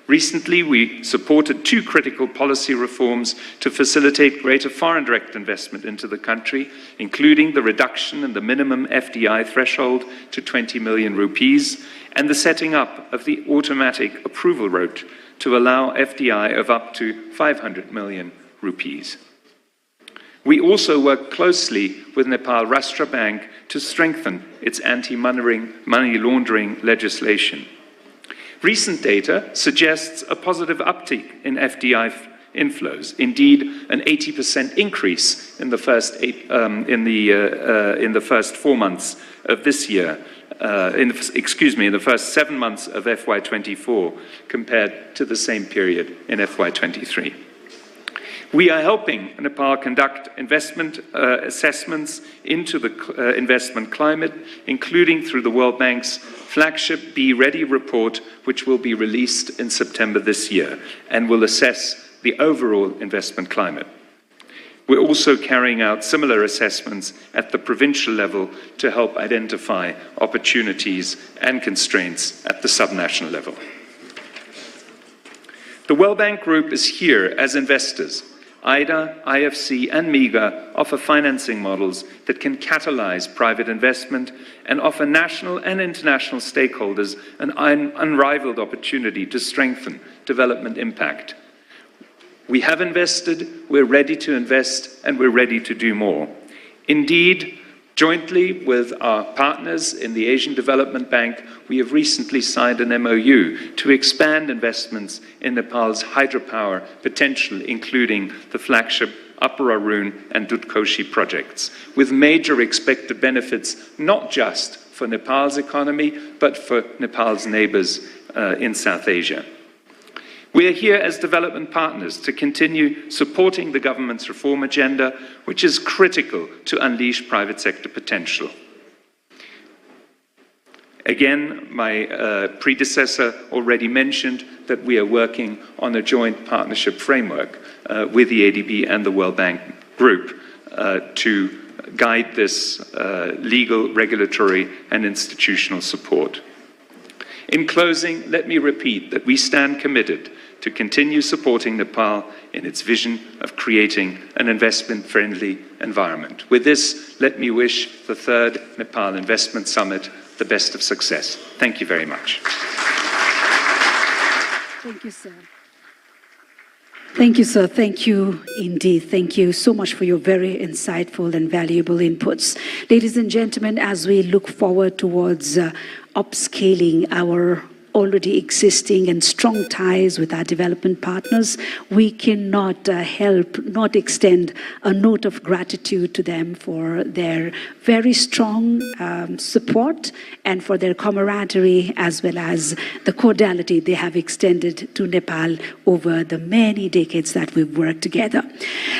Recently, we supported 2 critical policy reforms to facilitate greater foreign direct investment into the country, including the reduction in the minimum FDI threshold to 20 million rupees and the setting up of the automatic approval route to allow FDI of up to 500 million rupees. We also work closely with Nepal Rashtra Bank to strengthen its anti-money laundering legislation. Recent data suggests a positive uptick in FDI inflows. Indeed, an 80% increase in the first 4 months of this year. In the first 7 months of FY24 compared to the same period in FY23. We are helping Nepal conduct investment assessments into the investment climate, including through the World Bank's flagship Be Ready report, which will be released in September this year and will assess the overall investment climate. We're also carrying out similar assessments at the provincial level to help identify opportunities and constraints at the subnational level. The World Bank Group is here as investors. IDA, IFC, and MEGA offer financing models that can catalyze private investment and offer national and international stakeholders an unrivaled opportunity to strengthen development impact. We have invested, we're ready to invest, and we're ready to do more. Indeed, jointly with our partners in the Asian Development Bank, we have recently signed an MOU to expand investments in Nepal's hydropower potential, including the flagship Upper Arun and Dutkoshi projects, with major expected benefits not just for Nepal's economy, but for Nepal's neighbors in South Asia. We are here as development partners to continue supporting the government's reform agenda, which is critical to unleash private sector potential. Again, my predecessor already mentioned that we are working on a joint partnership framework with the ADB and the World Bank Group to guide this legal, regulatory, and institutional support. In closing, let me repeat that we stand committed to continue supporting Nepal in its vision of creating an investment-friendly environment. With this, let me wish the 3rd Nepal Investment Summit the best of success. Thank you very much. Thank you, sir. Thank you, sir. Thank you indeed. Thank you so much for your very insightful and valuable inputs. Ladies and gentlemen, as we look forward towards upscaling our already existing and strong ties with our development partners, we cannot help not extend a note of gratitude to them for their very strong support and for their camaraderie as well as the cordiality they have extended to Nepal over the many decades that we've worked together.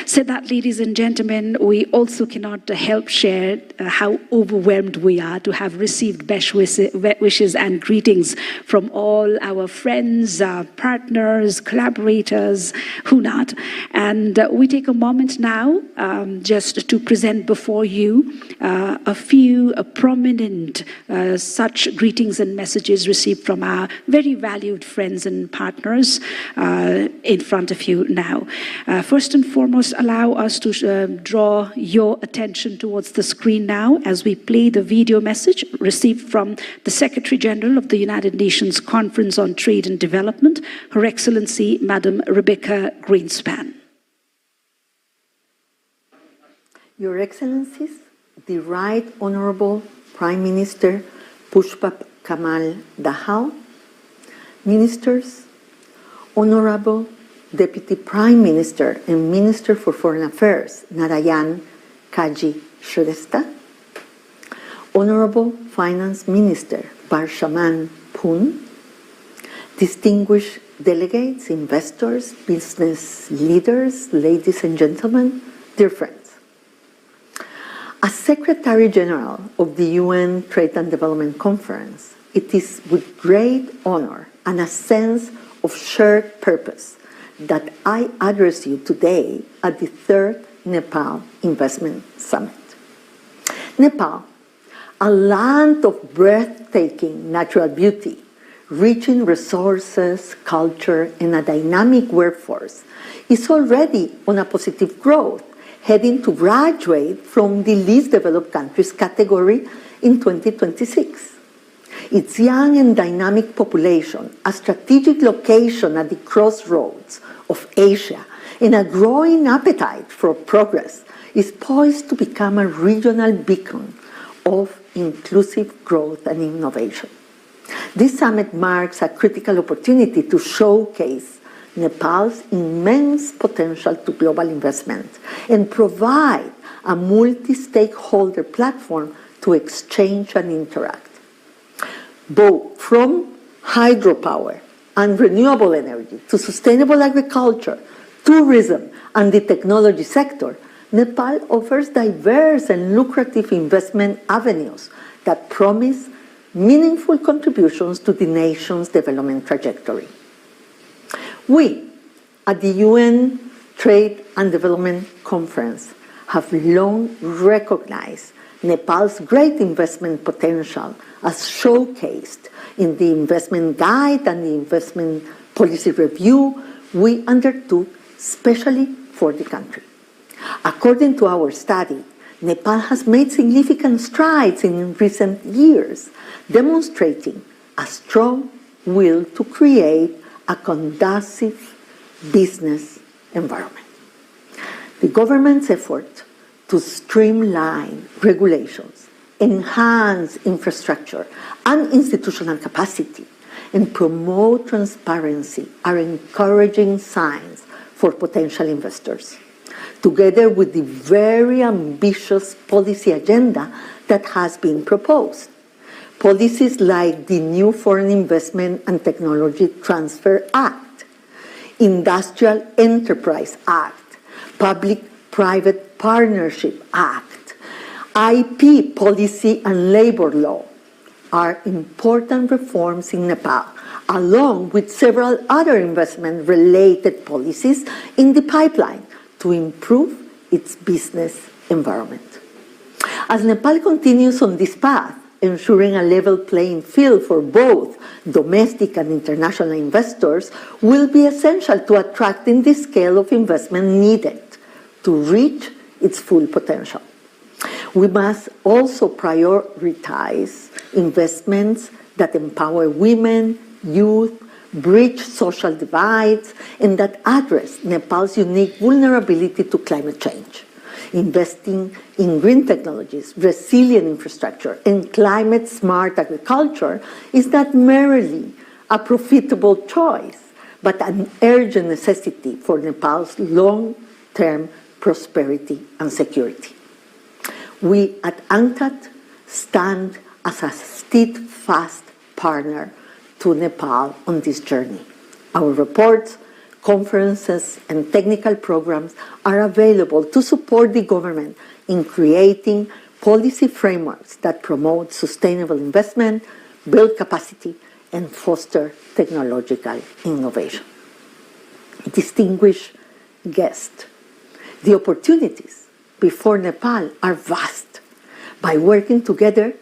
So that, ladies and gentlemen, we also cannot help share how overwhelmed we are to have received best wishes and greetings from all our friends, partners, collaborators, who not. And we take a moment now just to present before you a few prominent such greetings and messages received from our very valued friends and partners in front of you now. First and foremost, allow us to draw your attention towards the screen now as we play the video message received from the Secretary General of the United Nations Conference on Trade and Development, Her Excellency Madam Rebecca Greenspan. Your Excellencies, the Right Honorable Prime Minister Pushpa Kamal Dahal, Ministers, Honorable Deputy Prime Minister and Minister for Foreign Affairs Narayan Kaji Shrestha, Honorable Finance Minister Barshaman Poon, distinguished delegates, investors, business leaders, ladies and gentlemen, dear friends. As Secretary General of the UN Trade and Development Conference, it is with great honor and a sense of shared purpose that I address you today at the third Nepal Investment Summit. Nepal, a land of breathtaking natural beauty, rich in resources, culture, and a dynamic workforce, is already on a positive growth, heading to graduate from the least developed countries category in 2026. Its young and dynamic population, a strategic location at the crossroads of Asia, and a growing appetite for progress, is poised to become a regional beacon of inclusive growth and innovation. This summit marks a critical opportunity to showcase Nepal's immense potential to global investment and provide a multi-stakeholder platform to exchange and interact. Both from hydropower and renewable energy to sustainable agriculture, tourism, and the technology sector, Nepal offers diverse and lucrative investment avenues that promise meaningful contributions to the nation's development trajectory. We, at the UN Trade and Development Conference, have long recognized Nepal's great investment potential as showcased in the investment guide and the investment policy review we undertook specially for the country. According to our study, Nepal has made significant strides in recent years, demonstrating a strong will to create a conducive business environment. The government's effort to streamline regulations, enhance infrastructure and institutional capacity, and promote transparency are encouraging signs for potential investors, together with the very ambitious policy agenda that has been proposed. Policies like the new Foreign Investment and Technology Transfer Act, Industrial Enterprise Act, Public-Private Partnership Act, IP Policy and Labor Law are important reforms in Nepal, along with several other investment-related policies in the pipeline to improve its business environment. As Nepal continues on this path, ensuring a level playing field for both domestic and international investors will be essential to attracting the scale of investment needed to reach its full potential. We must also prioritize investments that empower women, youth, bridge social divides, and that address Nepal's unique vulnerability to climate change. Investing in green technologies, resilient infrastructure, and climate-smart agriculture is not merely a profitable choice, but an urgent necessity for Nepal's long-term prosperity and security. We at UNCTAD stand as a steadfast partner to Nepal on this journey. Our reports, conferences, and technical programs are available to support the government in creating policy frameworks that promote sustainable investment, build capacity, and foster technological innovation. Distinguished guests, the opportunities before Nepal are vast. By working together,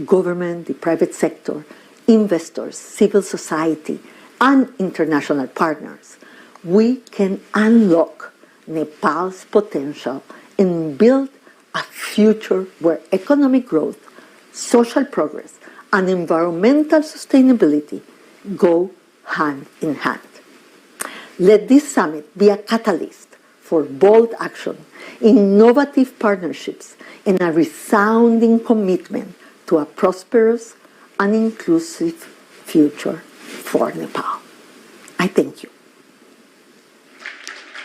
government, the private sector, investors, civil society, and international partners, we can unlock Nepal's potential and build a future where economic growth, social progress, and environmental sustainability go hand in hand. Let this summit be a catalyst for bold action, innovative partnerships, and a resounding commitment to a prosperous and inclusive future for Nepal. I thank you.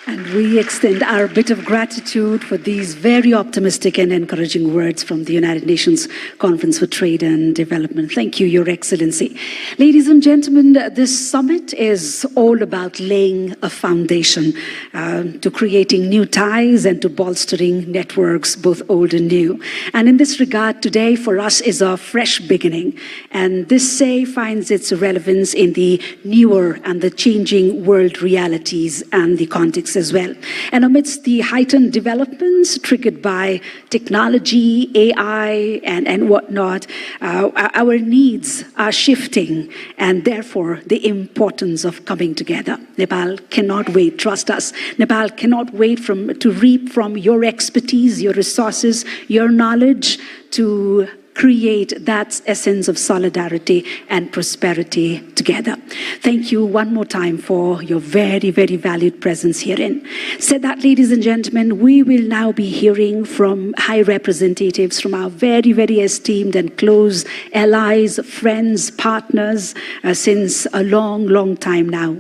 And we extend our bit of gratitude for these very optimistic and encouraging words from the United Nations Conference for Trade and Development. Thank you, Your Excellency. Ladies and gentlemen, this summit is all about laying a foundation to creating new ties and to bolstering networks, both old and new. And in this regard, today for us is a fresh beginning. And this say finds its relevance in the newer and the changing world realities and the context as well. And amidst the heightened developments triggered by technology, AI, and whatnot, our needs are shifting, and therefore the importance of coming together. Nepal cannot wait, trust us. Nepal cannot wait to reap from your expertise, your resources, your knowledge to create that essence of solidarity and prosperity together. Thank you one more time for your very, very valued presence herein. Said that, ladies and gentlemen, we will now be hearing from high representatives from our very, very esteemed and close allies, friends, partners, since a long, long time now.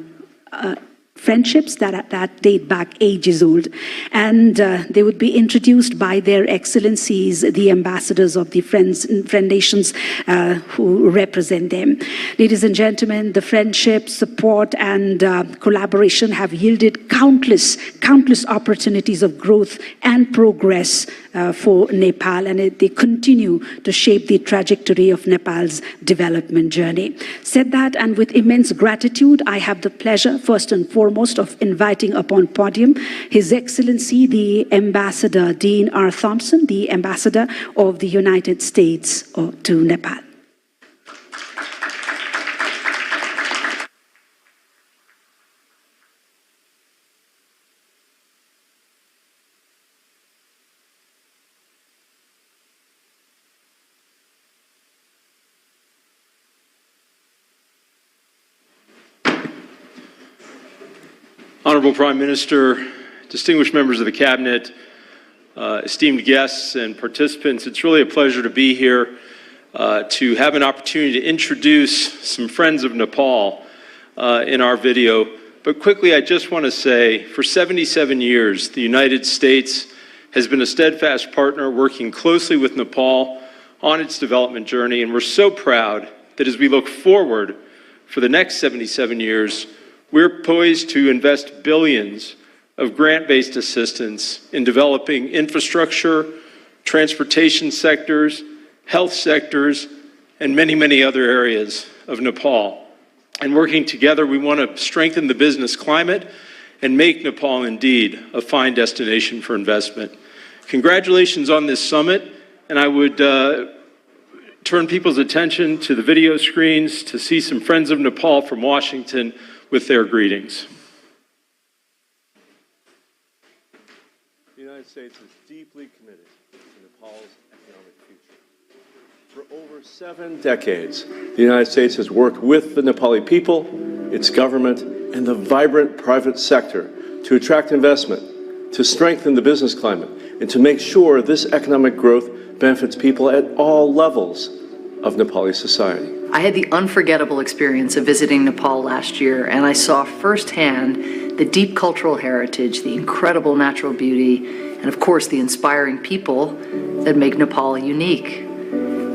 Friendships that date back ages old. And they would be introduced by their excellencies, the ambassadors of the friend nations who represent them. Ladies and gentlemen, the friendship, support, and collaboration have yielded countless opportunities of growth and progress for Nepal, and they continue to shape the trajectory of Nepal's development journey. Said that, and with immense gratitude, I have the pleasure, first and foremost, of inviting upon podium His Excellency, the Ambassador Dean R. Thompson, the Ambassador of the United States to Nepal. Honorable Prime Minister, distinguished members of the Cabinet, esteemed guests and participants, it's really a pleasure to be here to have an opportunity to introduce some friends of Nepal in our video. But quickly, I just want to say, for 77 years, the United States has been a steadfast partner working closely with Nepal on its development journey, and we're so proud that as we look forward for the next 77 years, we're poised to invest billions of grant-based assistance in developing infrastructure, transportation sectors, health sectors, and many, many other areas of Nepal. And working together, we want to strengthen the business climate and make Nepal indeed a fine destination for investment. Congratulations on this summit, and I would turn people's attention to the video screens to see some friends of Nepal from Washington with their greetings. The United States is deeply committed to Nepal's economic future. For over 7 decades, the United States has worked with the Nepali people, its government, and the vibrant private sector to attract investment, to strengthen the business climate, and to make sure this economic growth benefits people at all levels of Nepali society. I had the unforgettable experience of visiting Nepal last year, and I saw firsthand the deep cultural heritage, the incredible natural beauty, and of course the inspiring people that make Nepal unique.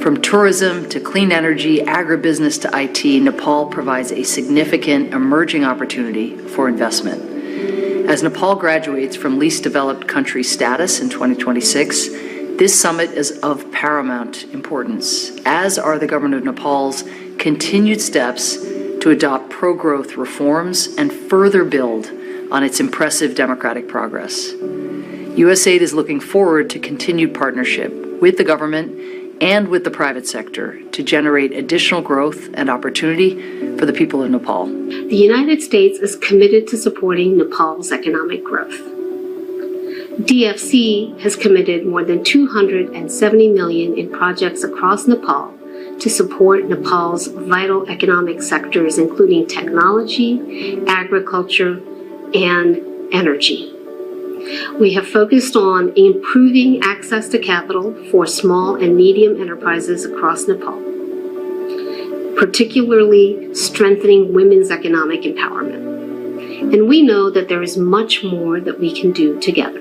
From tourism to clean energy, agribusiness to IT, Nepal provides a significant emerging opportunity for investment. As Nepal graduates from least developed country status in 2026, this summit is of paramount importance, as are the government of Nepal's continued steps to adopt pro-growth reforms and further build on its impressive democratic progress. USAID is looking forward to continued partnership with the government and with the private sector to generate additional growth and opportunity for the people of Nepal. The United States is committed to supporting Nepal's economic growth. DFC has committed more than $270 million in projects across Nepal to support Nepal's vital economic sectors, including technology, agriculture, and energy. We have focused on improving access to capital for small and medium enterprises across Nepal, particularly strengthening women's economic empowerment. And we know that there is much more that we can do together.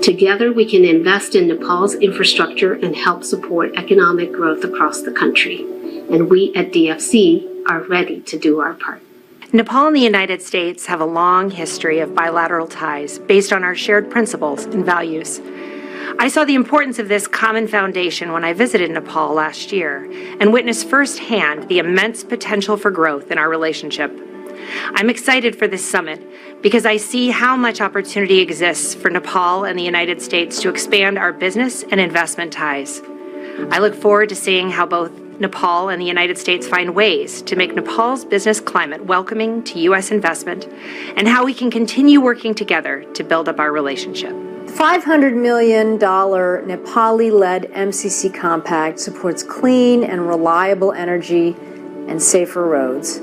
Together, we can invest in Nepal's infrastructure and help support economic growth across the country. And we at DFC are ready to do our part. Nepal and the United States have a long history of bilateral ties based on our shared principles and values. I saw the importance of this common foundation when I visited Nepal last year and witnessed firsthand the immense potential for growth in our relationship. I'm excited for this summit because I see how much opportunity exists for Nepal and the United States to expand our business and investment ties. I look forward to seeing how both Nepal and the United States find ways to make Nepal's business climate welcoming to U.S. investment and how we can continue working together to build up our relationship. The $500 million Nepali-led MCC Compact supports clean and reliable energy and safer roads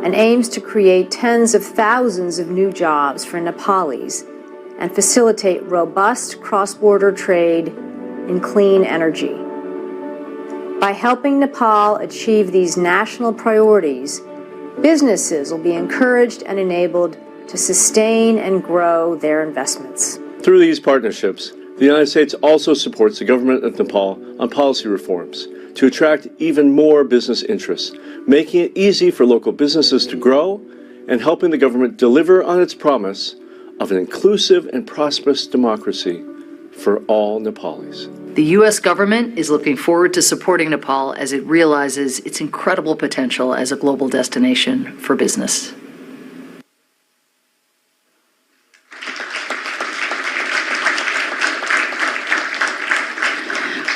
and aims to create tens of thousands of new jobs for Nepalis and facilitate robust cross-border trade in clean energy. By helping Nepal achieve these national priorities, businesses will be encouraged and enabled to sustain and grow their investments. Through these partnerships, the United States also supports the government of Nepal on policy reforms to attract even more business interests, making it easy for local businesses to grow and helping the government deliver on its promise of an inclusive and prosperous democracy for all Nepalis. The U.S. government is looking forward to supporting Nepal as it realizes its incredible potential as a global destination for business.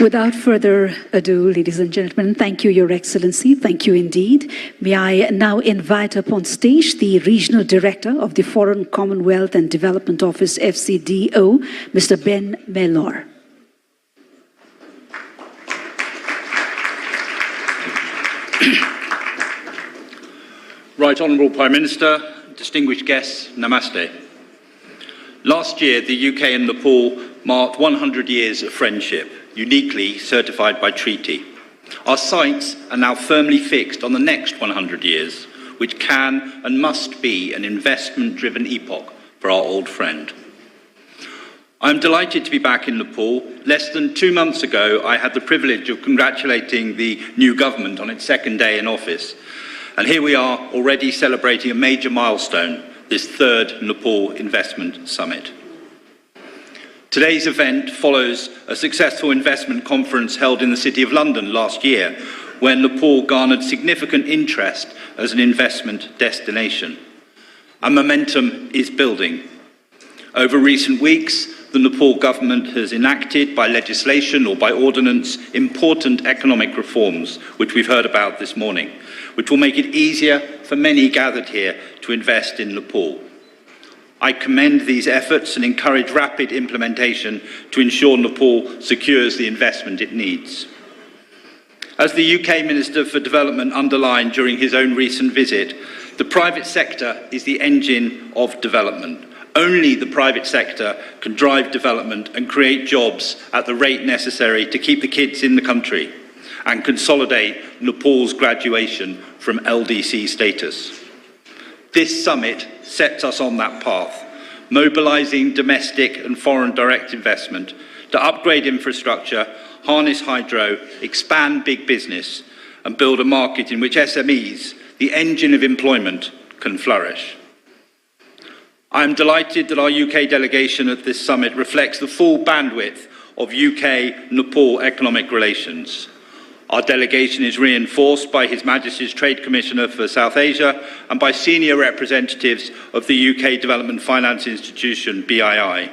Without further ado, ladies and gentlemen, thank you, Your Excellency. Thank you indeed. May I now invite up on stage the Regional Director of the Foreign Commonwealth and Development Office, FCDO, Mr. Ben Mellor. Right Honourable Prime Minister, distinguished guests, namaste. Last year, the UK and Nepal marked 100 years of friendship, uniquely certified by treaty. Our sights are now firmly fixed on the next 100 years, which can and must be an investment-driven epoch for our old friend. I'm delighted to be back in Nepal. Less than 2 months ago, I had the privilege of congratulating the new government on its second day in office. And here we are already celebrating a major milestone, this third Nepal Investment Summit. Today's event follows a successful investment conference held in the City of London last year, where Nepal garnered significant interest as an investment destination. And momentum is building. Over recent weeks, the Nepal government has enacted by legislation or by ordinance important economic reforms, which we've heard about this morning, which will make it easier for many gathered here to invest in Nepal. I commend these efforts and encourage rapid implementation to ensure Nepal secures the investment it needs. As the UK Minister for Development underlined during his own recent visit, the private sector is the engine of development. Only the private sector can drive development and create jobs at the rate necessary to keep the kids in the country. and consolidate Nepal's graduation from LDC status. This summit sets us on that path, mobilising domestic and foreign direct investment to upgrade infrastructure, harness hydro, expand big business, and build a market in which SMEs, the engine of employment, can flourish. I am delighted that our UK delegation at this summit reflects the full bandwidth of UK-Nepal economic relations. Our delegation is reinforced by His Majesty's Trade Commissioner for South Asia and by senior representatives of the UK Development Finance Institution, BII.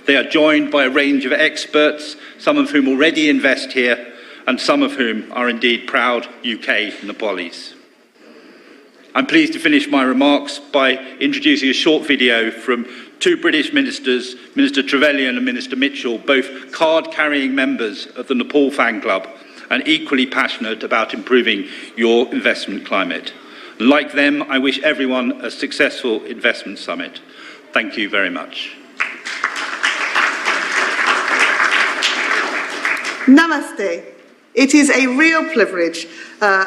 They are joined by a range of experts, some of whom already invest here, and some of whom are indeed proud UK Nepalis. I'm pleased to finish my remarks by introducing a short video from two British ministers, Minister Trevelyan and Minister Mitchell, both card-carrying members of the Nepal Fan Club and equally passionate about improving your investment climate. Like them, I wish everyone a successful investment summit. Thank you very much. Namaste. It is a real privilege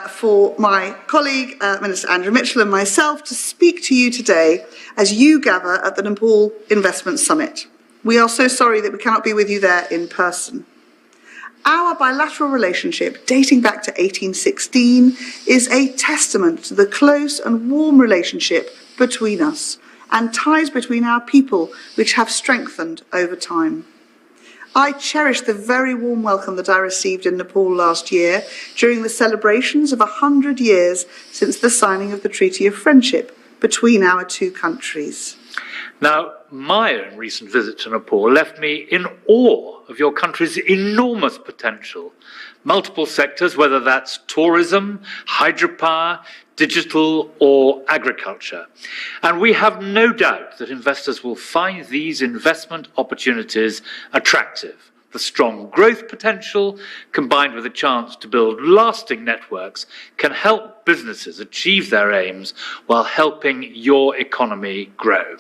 for my colleague, Minister Andrew Mitchell, and myself to speak to you today as you gather at the Nepal Investment Summit. We are so sorry that we cannot be with you there in person. Our bilateral relationship, dating back to 1816, is a testament to the close and warm relationship between us and ties between our people which have strengthened over time. I cherish the very warm welcome that I received in Nepal last year during the celebrations of 100 years since the signing of the Treaty of Friendship between our two countries. Now, my own recent visit to Nepal left me in awe of your country's enormous potential. Multiple sectors, whether that's tourism, hydropower, digital or agriculture. And we have no doubt that investors will find these investment opportunities attractive. The strong growth potential, combined with a chance to build lasting networks, can help businesses achieve their aims while helping your economy grow.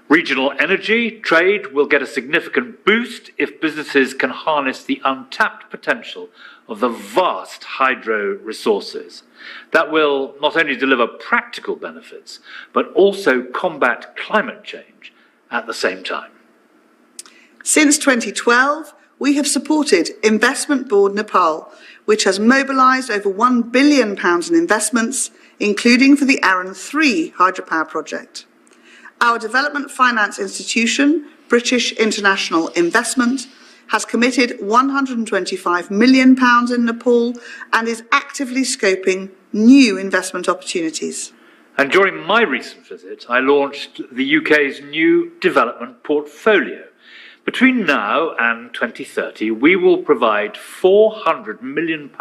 Regional energy trade will get a significant boost if businesses can harness the untapped potential of the vast hydro resources. That will not only deliver practical benefits, but also combat climate change at the same time. Since 2012, we have supported Investment Board Nepal, which has mobilised over £1 billion in investments, including for the Arun 3 hydropower project. Our development finance institution, British International Investment, has committed £125 million in Nepal and is actively scoping new investment opportunities. And during my recent visit, I launched the UK's new development portfolio. Between now and 2030, we will provide £400 million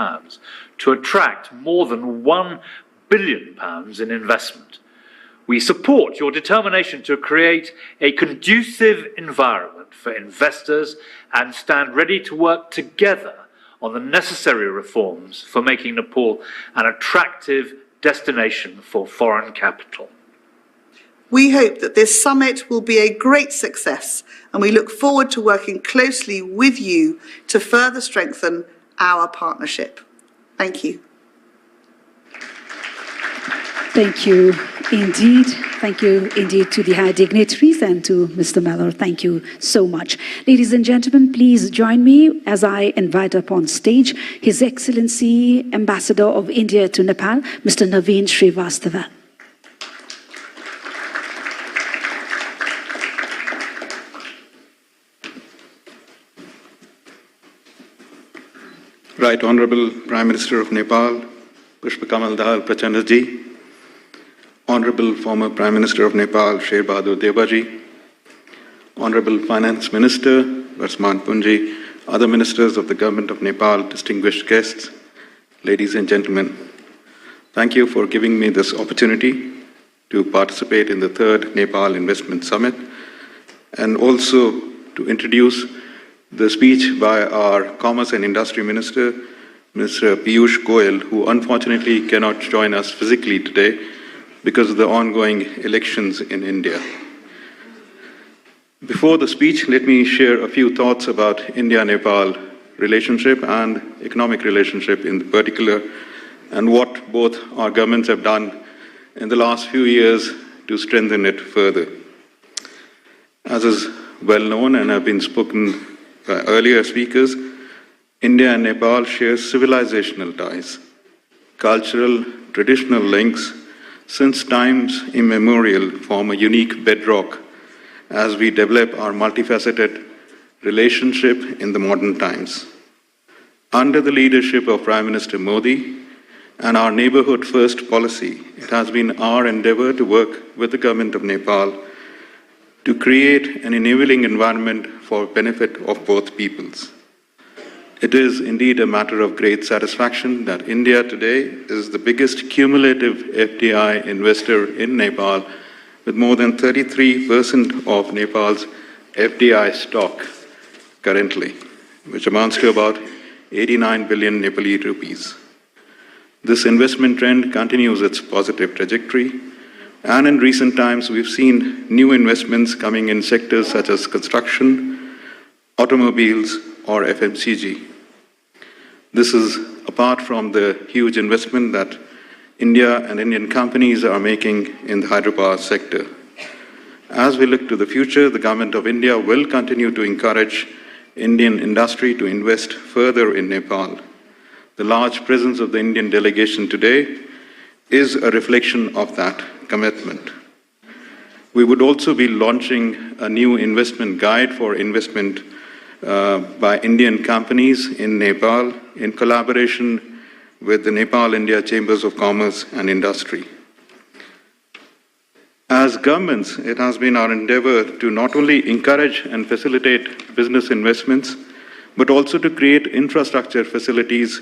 to attract more than £1 billion in investment. We support your determination to create a conducive environment for investors and stand ready to work together on the necessary reforms for making Nepal an attractive destination for foreign capital. We hope that this summit will be a great success, and we look forward to working closely with you to further strengthen our partnership. Thank you. Thank you indeed. Thank you indeed to the high dignitaries and to Mr. Mellor. Thank you so much. Ladies and gentlemen, please join me as I invite up on stage His Excellency Ambassador of India to Nepal, Mr. Naveen Srivastava. Right Honorable Prime Minister of Nepal, Pushpa Kamal Dahal Prachandaji, Honorable former Prime Minister of Nepal, Sher Bahadur Debaji, Honorable Finance Minister, Varsman Punji, other ministers of the Government of Nepal, distinguished guests, ladies and gentlemen, thank you for giving me this opportunity to participate in the 3rd Nepal Investment Summit and also to introduce the speech by our Commerce and Industry Minister, Mr. Piyush Goyal, who unfortunately cannot join us physically today because of the ongoing elections in India. Before the speech, let me share a few thoughts about India-Nepal relationship and economic relationship in particular, and what both our governments have done in the last few years to strengthen it further. As is well known and have been spoken by earlier speakers, India and Nepal share civilizational ties, cultural, traditional links, since times immemorial form a unique bedrock as we develop our multifaceted relationship in the modern times. Under the leadership of Prime Minister Modi and our Neighbourhood First policy, it has been our endeavour to work with the government of Nepal to create an enabling environment for benefit of both peoples. It is indeed a matter of great satisfaction that India today is the biggest cumulative FDI investor in Nepal, with more than 33% of Nepal's FDI stock currently, which amounts to about 89 billion Nepali rupees. This investment trend continues its positive trajectory, and in recent times we've seen new investments coming in sectors such as construction, automobiles, or FMCG. This is apart from the huge investment that India and Indian companies are making in the hydropower sector. As we look to the future, the Government of India will continue to encourage Indian industry to invest further in Nepal. The large presence of the Indian delegation today is a reflection of that commitment. We would also be launching a new investment guide for investment by Indian companies in Nepal in collaboration with the Nepal-India Chambers of Commerce and Industry. As governments, it has been our endeavor to not only encourage and facilitate business investments, but also to create infrastructure facilities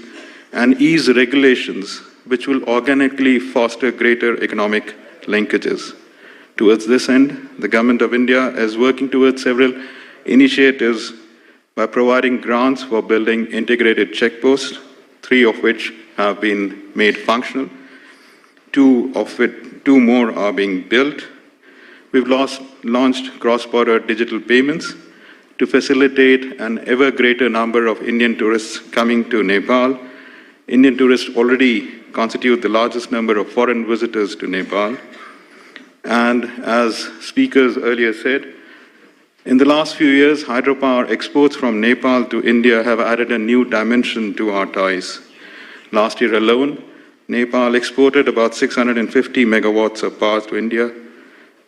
and ease regulations which will organically foster greater economic linkages. Towards this end, the Government of India is working towards several initiatives by providing grants for building integrated checkposts, 3 of which have been made functional, 2 more are being built. We've launched cross-border digital payments to facilitate an ever greater number of Indian tourists coming to Nepal. Indian tourists already constitute the largest number of foreign visitors to Nepal. And as speakers earlier said, in the last few years, hydropower exports from Nepal to India have added a new dimension to our ties. Last year alone, Nepal exported about 650 megawatts of power to India,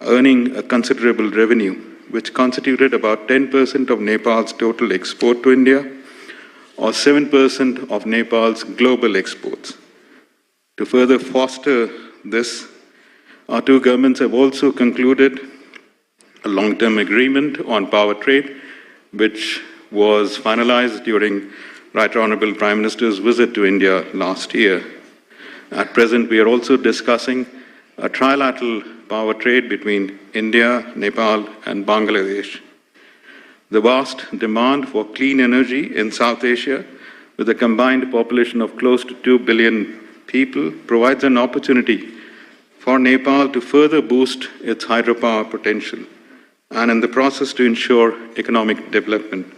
earning a considerable revenue, which constituted about 10% of Nepal's total export to India, or 7% of Nepal's global exports. To further foster this, our 2 governments have also concluded a long-term agreement on power trade, which was finalized during Right Honorable Prime Minister's visit to India last year. At present, we are also discussing a trilateral power trade between India, Nepal, and Bangladesh. The vast demand for clean energy in South Asia, with a combined population of close to 2 billion people, provides an opportunity for Nepal to further boost its hydropower potential, and in the process to ensure economic development.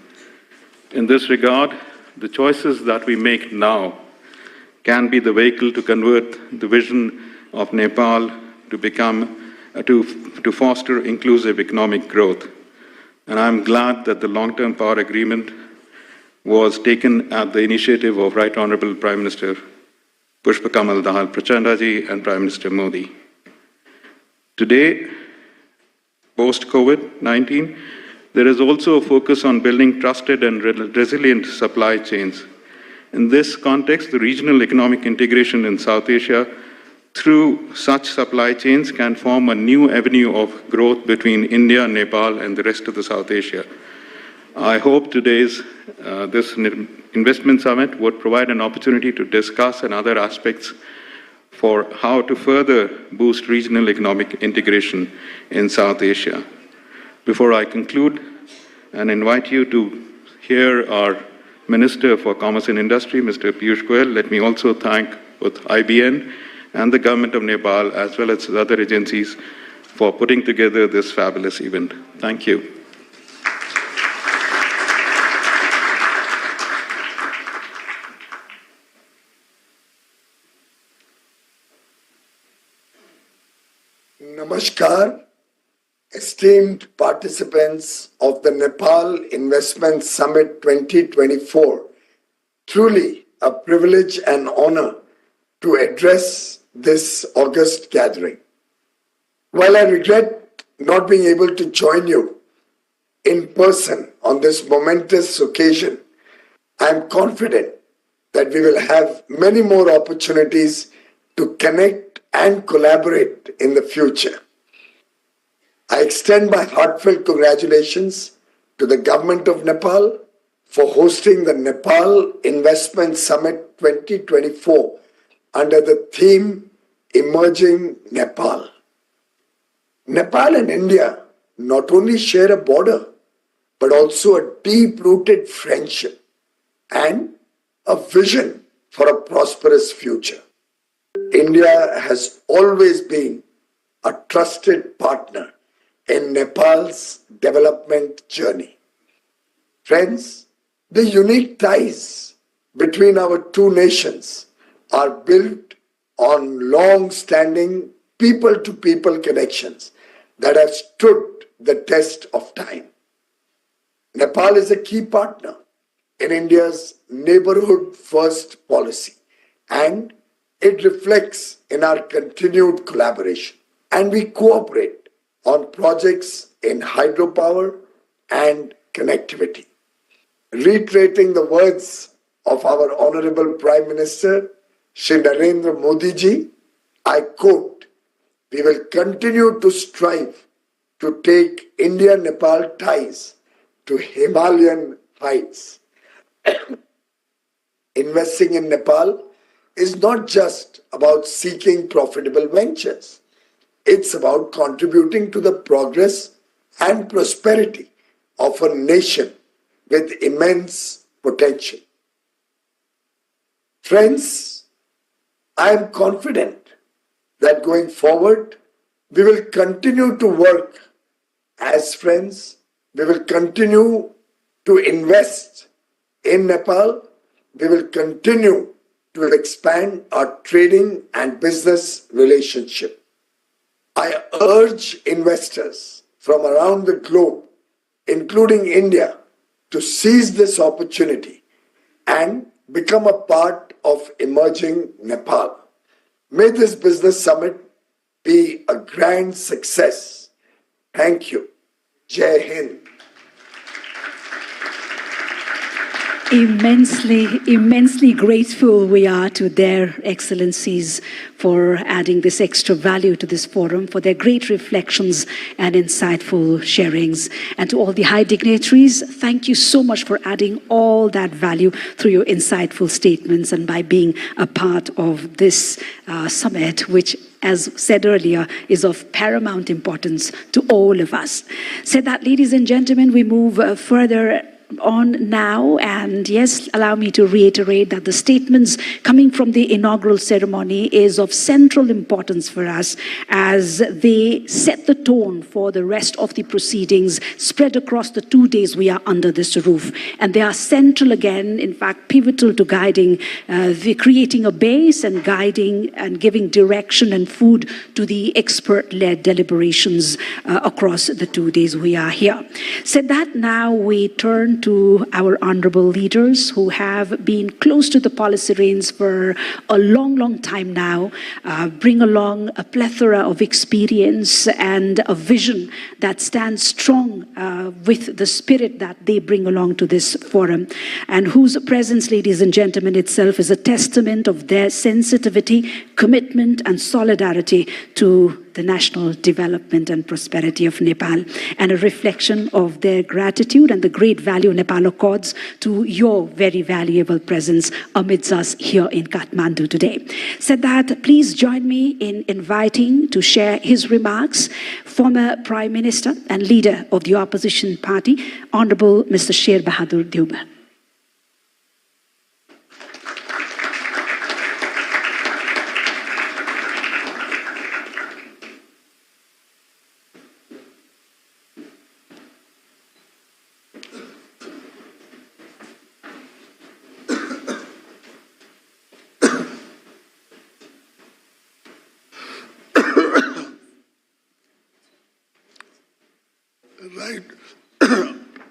In this regard, the choices that we make now can be the vehicle to convert the vision of Nepal to foster inclusive economic growth. And I'm glad that the long-term power agreement was taken at the initiative of Right Honorable Prime Minister Pushpa Kamal Dahal Prachandaji and Prime Minister Modi. Today, post-COVID-19, there is also a focus on building trusted and resilient supply chains. In this context, the regional economic integration in South Asia through such supply chains can form a new avenue of growth between India, Nepal, and the rest of the South Asia. I hope today's this investment summit would provide an opportunity to discuss and other aspects for how to further boost regional economic integration in South Asia. Before I conclude and invite you to hear our Minister for Commerce and Industry, Mr. Piyush Goyal, let me also thank both IBN and the Government of Nepal, as well as other agencies, for putting together this fabulous event. Thank you. Namaskar, esteemed participants of the Nepal Investment Summit 2024. Truly a privilege and honor to address this august gathering. While I regret not being able to join you in person on this momentous occasion, I am confident that we will have many more opportunities to connect and collaborate in the future. I extend my heartfelt congratulations to the government of Nepal for hosting the Nepal Investment Summit 2024 under the theme Emerging Nepal. Nepal and India not only share a border, but also a deep-rooted friendship and a vision for a prosperous future. India has always been a trusted partner in Nepal's development journey. Friends, the unique ties between our two nations are built on long-standing people-to-people connections that have stood the test of time. Nepal is a key partner in India's neighborhood first policy, and it reflects in our continued collaboration. And we cooperate on projects in hydropower and connectivity. Reiterating the words of our Honorable Prime Minister, Shri Narendra Modi ji, I quote, "We will continue to strive to take India-Nepal ties to Himalayan heights." Investing in Nepal is not just about seeking profitable ventures. It's about contributing to the progress and prosperity of a nation with immense potential. Friends, I am confident that going forward, we will continue to work as friends. We will continue to invest in Nepal. We will continue to expand our trading and business relationship. I urge investors from around the globe, including India, to seize this opportunity and become a part of emerging Nepal. May this business summit be a grand success. Thank you. Jai Hind. Immensely grateful we are to their excellencies for adding this extra value to this forum, for their great reflections and insightful sharings. And to all the high dignitaries, thank you so much for adding all that value through your insightful statements and by being a part of this summit, which, as said earlier, is of paramount importance to all of us. Said that, ladies and gentlemen, we move further on now, and yes, allow me to reiterate that the statements coming from the inaugural ceremony is of central importance for us as they set the tone for the rest of the proceedings spread across the 2 days we are under this roof. And they are central again, in fact, pivotal to guiding, creating a base and guiding and giving direction and food to the expert-led deliberations across the 2 days we are here. Said that, now we turn to our honorable leaders who have been close to the policy reins for a long time now, bring along a plethora of experience and a vision that stands strong with the spirit that they bring along to this forum, and whose presence, ladies and gentlemen, itself is a testament of their sensitivity, commitment, and solidarity to the national development and prosperity of Nepal, and a reflection of their gratitude and the great value Nepal accords to your very valuable presence amidst us here in Kathmandu today. Said that, please join me in inviting to share his remarks former Prime Minister and leader of the opposition party, Honorable Mr. Sher Bahadur Deuba. side,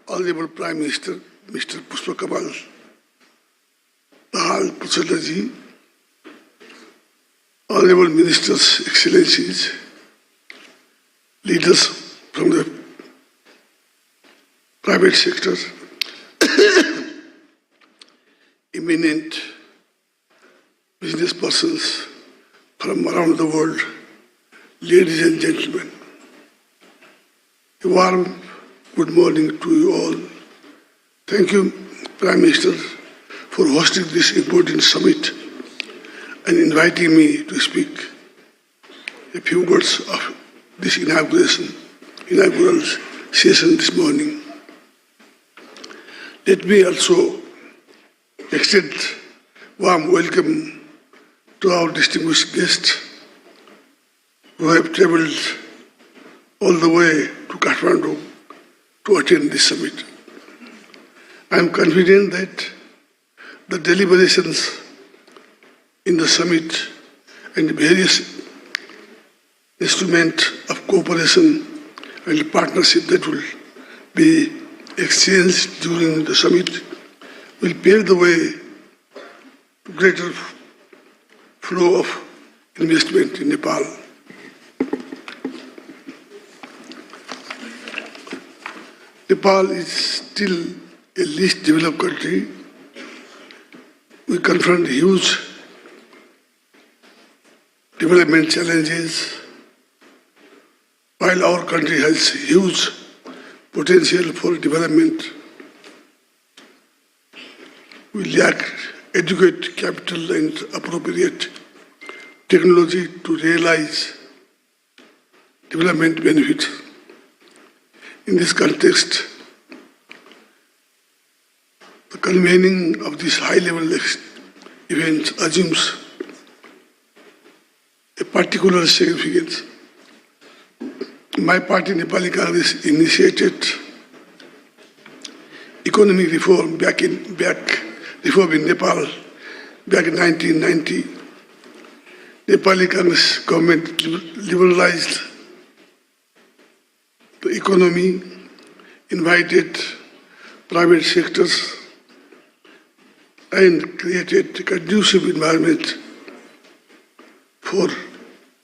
Honorable Prime Minister, Mr. Pushpa Kamal Dahal Prachandaji, Honorable Ministers, Excellencies, leaders from the private sector, eminent business persons from around the world, ladies and gentlemen, a warm good morning to you all. Thank you, Prime Minister, for hosting this important summit and inviting me to speak a few words of this inaugural session this morning. Let me also extend warm welcome to our distinguished guests who have traveled all the way to Kathmandu to attend this summit. I am confident that the deliberations in the summit and the various instruments of cooperation and partnership that will be exchanged during the summit will pave the way to greater flow of investment in Nepal. Nepal is still a least developed country. We confront huge development challenges, while our country has huge potential for development. We lack adequate capital and appropriate technology to realize development benefits. In this context, the convening of this high-level event assumes a particular significance. My party, Nepali Congress, initiated economic reform reform in Nepal back in 1990. Nepali Congress government liberalized the economy, invited private sectors, and created a conducive environment for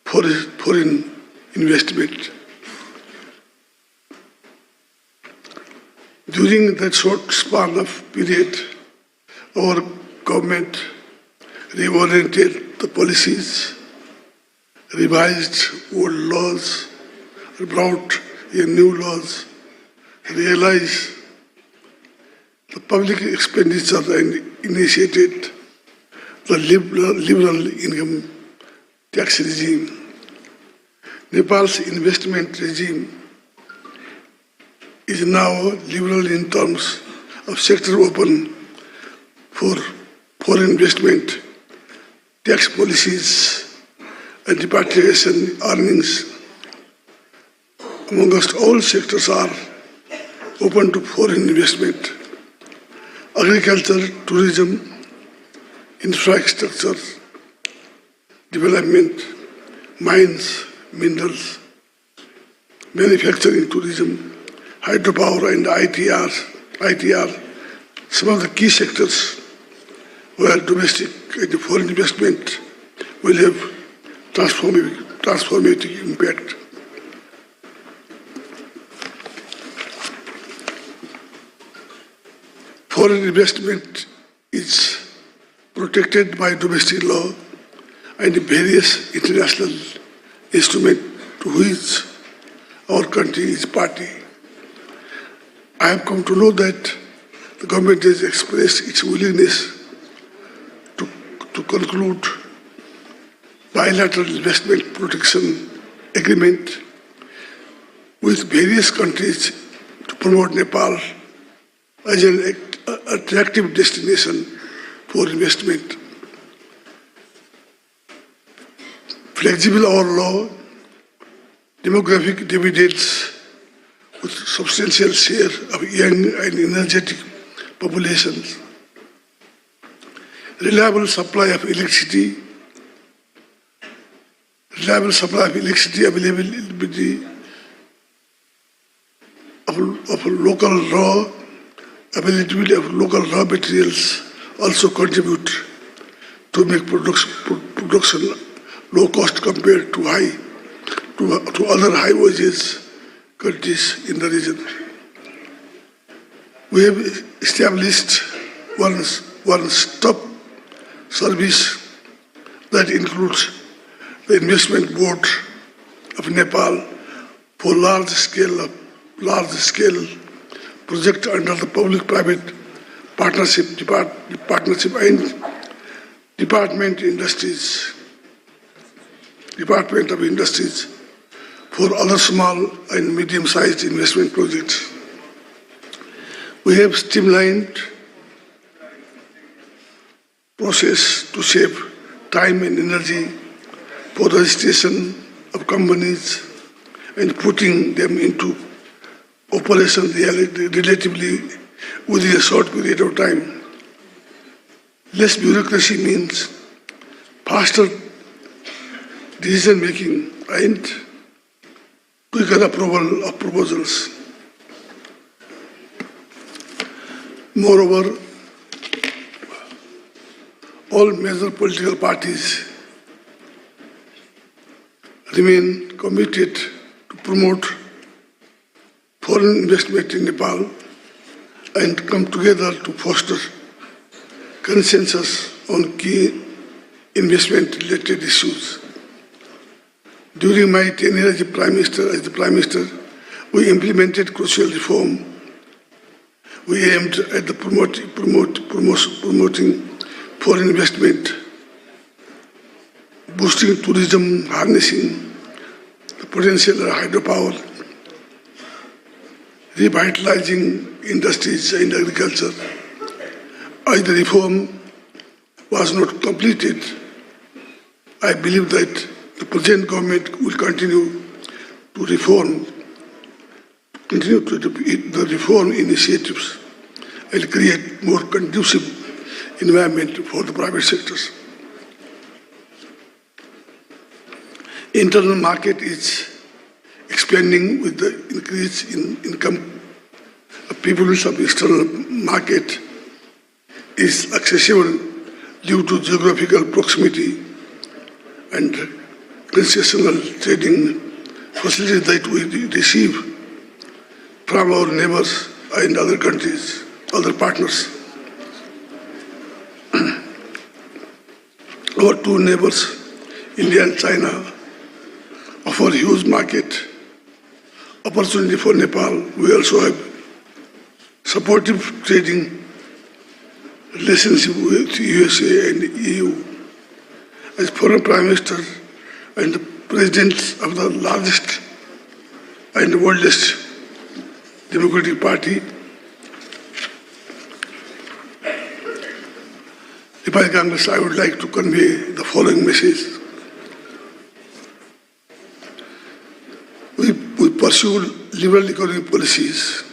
foreign investment. During that short span of period, our government reoriented the policies, revised old laws, brought in new laws, realized the public expenditure and initiated the liberal income tax regime. Nepal's investment regime is now liberal in terms of sector open for foreign investment, tax policies, and repatriation earnings. Amongst all sectors are open to foreign investment. Agriculture, tourism, infrastructure, development, mines, minerals, manufacturing, tourism, hydropower and ITR, some of the key sectors where domestic and foreign investment will have transformative impact. Foreign investment is protected by domestic law and various international instruments to which our country is party. I have come to know that the government has expressed its willingness to conclude bilateral investment protection agreement with various countries to promote Nepal as an attractive destination for investment. Flexible our law, demographic dividends with substantial share of young and energetic populations, reliable supply of electricity availability of local raw availability of local raw materials also contribute to make production low cost compared to other high wages countries in the region. We have established one-stop service that includes the Investment Board of Nepal for large-scale project under the public-private partnership and Department of Industries for other small and medium-sized investment projects. We have streamlined process to save time and energy for registration of companies and putting them into operation relatively within a short period of time. Less bureaucracy means faster decision making and quicker approval of proposals. Moreover, all major political parties remain committed to promote foreign investment in Nepal and come together to foster consensus on key investment-related issues. During my tenure as the Prime Minister, we implemented crucial reform. We aimed at the promoting foreign investment, boosting tourism, harnessing the potential of hydropower, revitalizing industries and agriculture. As the reform was not completed, I believe that the present government will continue to the reform initiatives and create more conducive environment for the private sectors. Internal market is expanding with the increase in income. The peoples of external market is accessible due to geographical proximity and concessional trading facilities that we receive from our neighbors and other countries, other partners. Our two neighbors, India and China, offer huge market opportunity for Nepal. We also have supportive trading relationship with USA and EU. As former Prime Minister and the President of the largest and oldest Democratic Party, Nepal Congress, I would like to convey the following message. We pursue liberal economic policies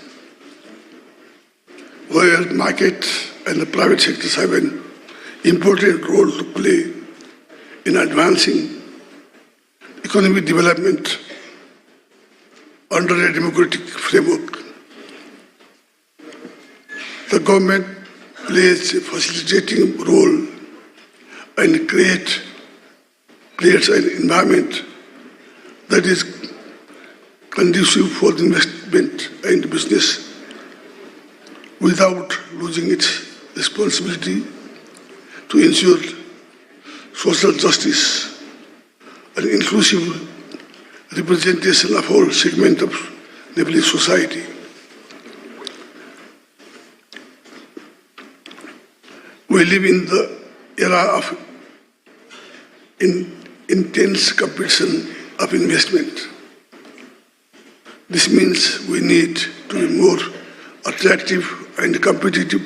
where market and the private sectors have an important role to play in advancing economic development under a democratic framework. The government plays a facilitating role and creates an environment that is conducive for the investment and business without losing its responsibility to ensure social justice and inclusive representation of all segments of Nepalese society. We live in the era of intense competition of investment. This means we need to be more attractive and competitive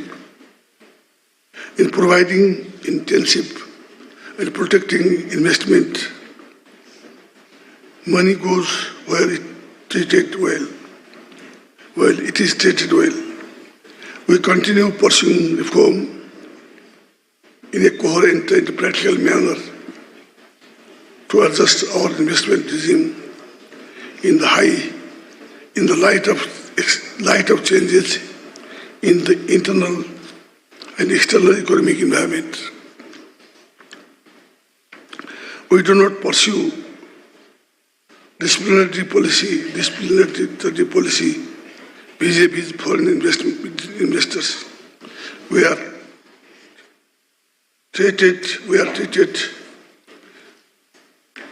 in providing intensive and protecting investment. Money goes where it treated well. Well, it is treated well. We continue pursuing reform in a coherent and practical manner to adjust our investment regime in the light of light of changes in the internal and external economic environment. We do not pursue disciplinary policy vis-a-vis foreign investors. We are treated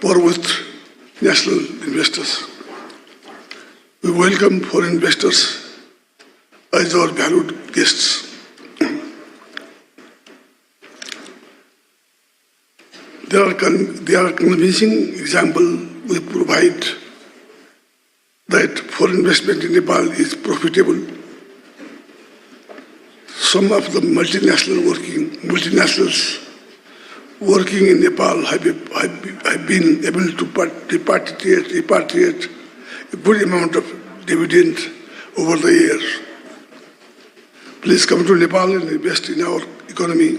more with national investors. We welcome foreign investors as our valued guests. There are convincing examples we provide that foreign investment in Nepal is profitable. Some of the multinationals working in Nepal have been able to repatriate a good amount of dividend over the years. Please come to Nepal and invest in our economy.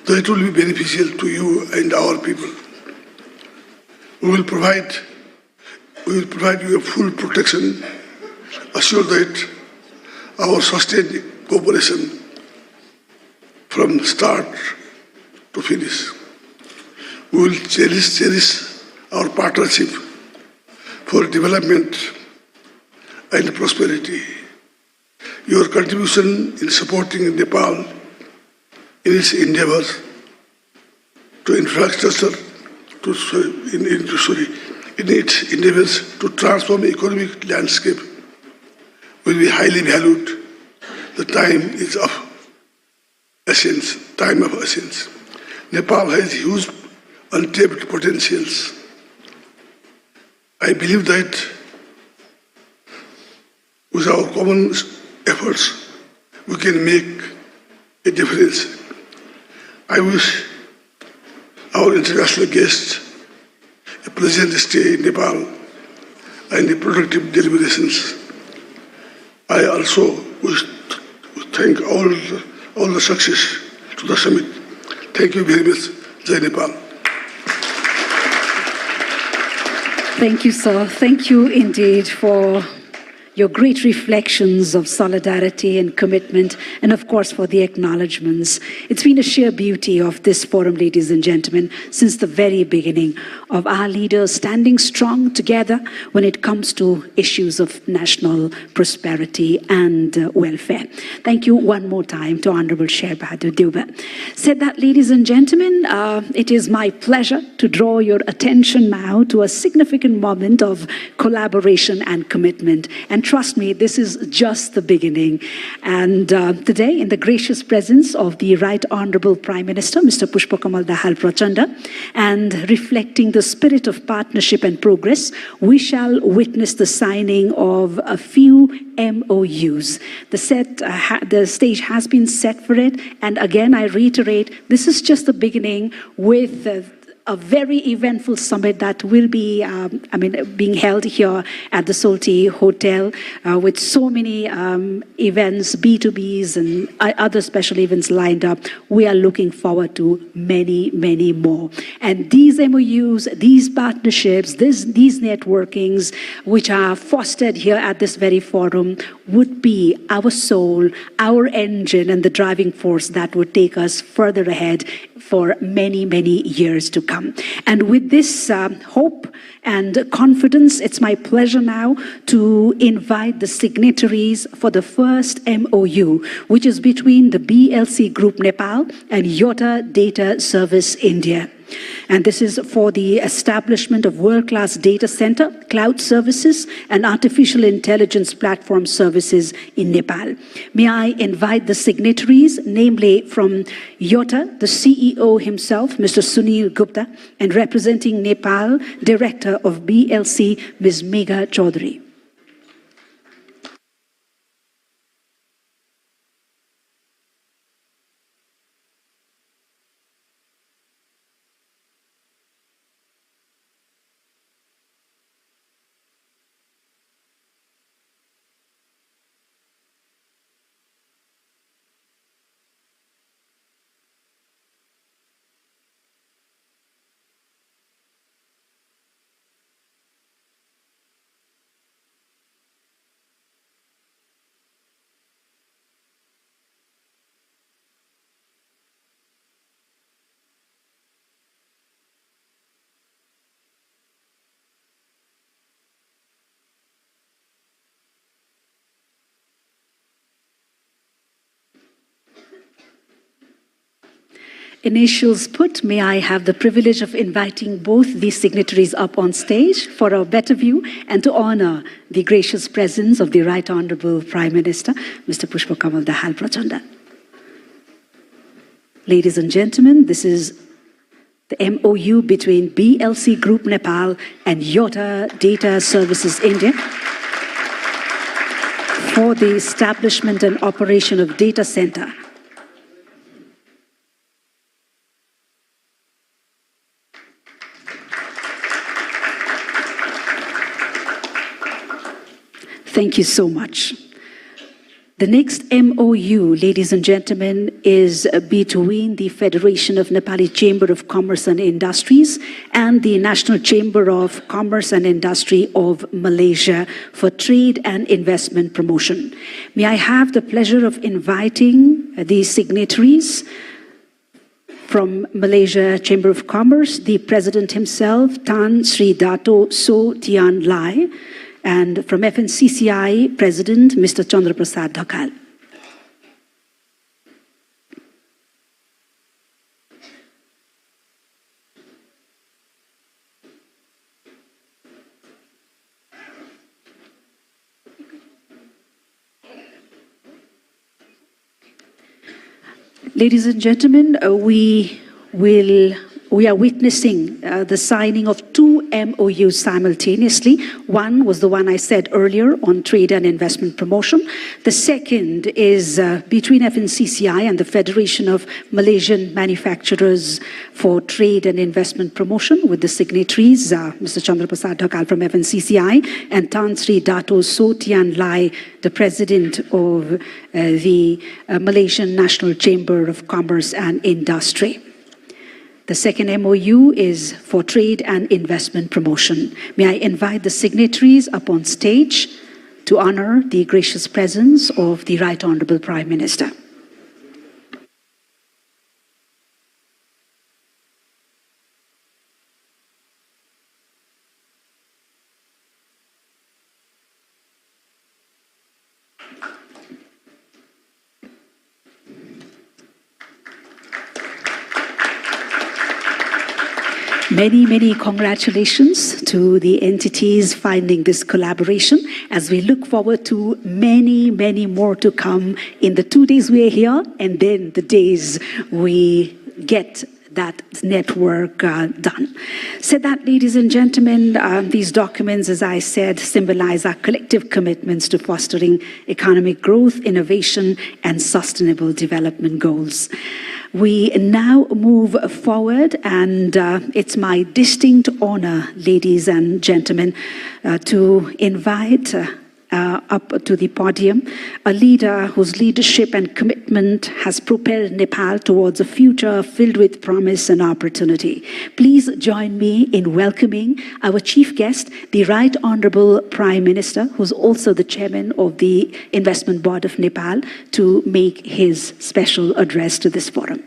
That will be beneficial to you and our people. We will provide you a full protection, assure that our sustained cooperation from start to finish. We will cherish our partnership for development and prosperity. Your contribution in supporting Nepal in its endeavors to infrastructure, in its endeavors to transform the economic landscape will be highly valued. The time is of essence. Nepal has huge untapped potentials. I believe that with our common efforts, we can make a difference. I wish our international guests a pleasant stay in Nepal and a productive deliberations. I also wish to thank all the success to the summit. Thank you very much. Jai Nepal. Thank you, sir. Thank you indeed for your great reflections of solidarity and commitment, and of course for the acknowledgements. It's been a sheer beauty of this forum, ladies and gentlemen, since the very beginning, of our leaders standing strong together when it comes to issues of national prosperity and welfare. Thank you one more time to Honorable Sher Bahadur Deuba. Said that, ladies and gentlemen, it is my pleasure to draw your attention now to a significant moment of collaboration and commitment. And trust me, this is just the beginning. And today, in the gracious presence of the Right Honorable Prime Minister, Mr. Pushpa Kamal Dahal Prachanda, and reflecting the spirit of partnership and progress, we shall witness the signing of a few MOUs. The stage has been set for it. And again, I reiterate, this is just the beginning with a very eventful summit that will be, being held here at the Solti Hotel with so many events, B2Bs and other special events lined up. We are looking forward to many, many more. And these MOUs, these partnerships, these networkings, which are fostered here at this very forum, would be our soul, our engine, and the driving force that would take us further ahead for many, many years to come. And with this hope and confidence, it's my pleasure now to invite the signatories for the first MOU, which is between the BLC Group Nepal and Yota Data Service India. And this is for the establishment of world-class data center, cloud services, and artificial intelligence platform services in Nepal. May I invite the signatories, namely from Yota, the CEO himself, Mr. Sunil Gupta, and representing Nepal, Director of BLC, Ms. Megha Chaudhary. initials put, may I have the privilege of inviting both these signatories up on stage for a better view and to honor the gracious presence of the Right Honorable Prime Minister, Mr. Pushpa Kamal Dahal Prachanda. Ladies and gentlemen, this is the MOU between BLC Group Nepal and Yotta Data Services India for the establishment and operation of data center. Thank you so much. The next MOU, ladies and gentlemen, is between the Federation of Nepali Chamber of Commerce and Industries and the National Chamber of Commerce and Industry of Malaysia for trade and investment promotion. May I have the pleasure of inviting the signatories from Malaysia Chamber of Commerce, the President himself, Tan Sri Dato So Tian Lai, and from FNCCI, President Mr. Chandra Prasad Dhakal. Ladies and gentlemen, we are witnessing the signing of two MOUs simultaneously. One was the one I said earlier on trade and investment promotion. The second is between FNCCI and the Federation of Malaysian Manufacturers for Trade and Investment Promotion, with the signatories, Mr. Chandra Prasad Dhakal from FNCCI and Tan Sri Dato So Tian Lai, the President of the Malaysian National Chamber of Commerce and Industry. The second MOU is for trade and investment promotion. May I invite the signatories up on stage to honor the gracious presence of the Right Honorable Prime Minister. Many, many congratulations to the entities finding this collaboration as we look forward to many, many more to come in the 2 days we are here and then the days we get that network done. So that, ladies and gentlemen, these documents, as I said, symbolize our collective commitments to fostering economic growth, innovation, and sustainable development goals. We now move forward, and it's my distinct honor, ladies and gentlemen, to invite up to the podium a leader whose leadership and commitment has propelled Nepal towards a future filled with promise and opportunity. Please join me in welcoming our chief guest, the Right Honorable Prime Minister, who's also the chairman of the Investment Board of Nepal, to make his special address to this forum.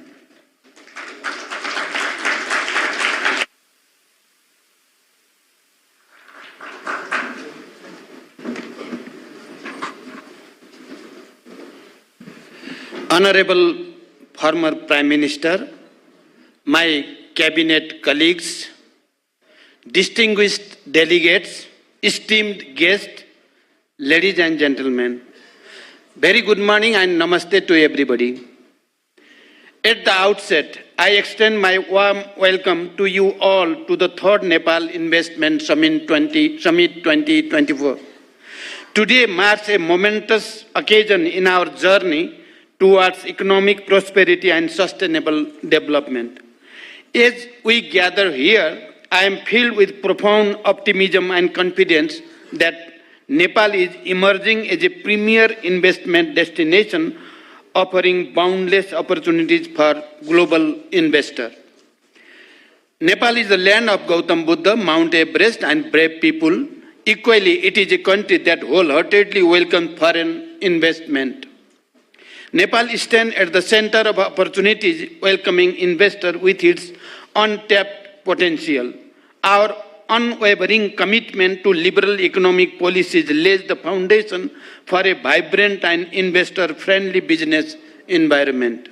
Honorable former Prime Minister, my cabinet colleagues, distinguished delegates, esteemed guests, ladies and gentlemen, very good morning and namaste to everybody. At the outset, I extend my warm welcome to you all to the 3rd Nepal Investment Summit 2024. Today marks a momentous occasion in our journey towards economic prosperity and sustainable development. As we gather here, I am filled with profound optimism and confidence that Nepal is emerging as a premier investment destination, offering boundless opportunities for global investors. Nepal is the land of Gautam Buddha, Mount Everest, and brave people. Equally, it is a country that wholeheartedly welcomes foreign investment. Nepal stands at the center of opportunities, welcoming investors with its untapped potential. Our unwavering commitment to liberal economic policies lays the foundation for a vibrant and investor-friendly business environment.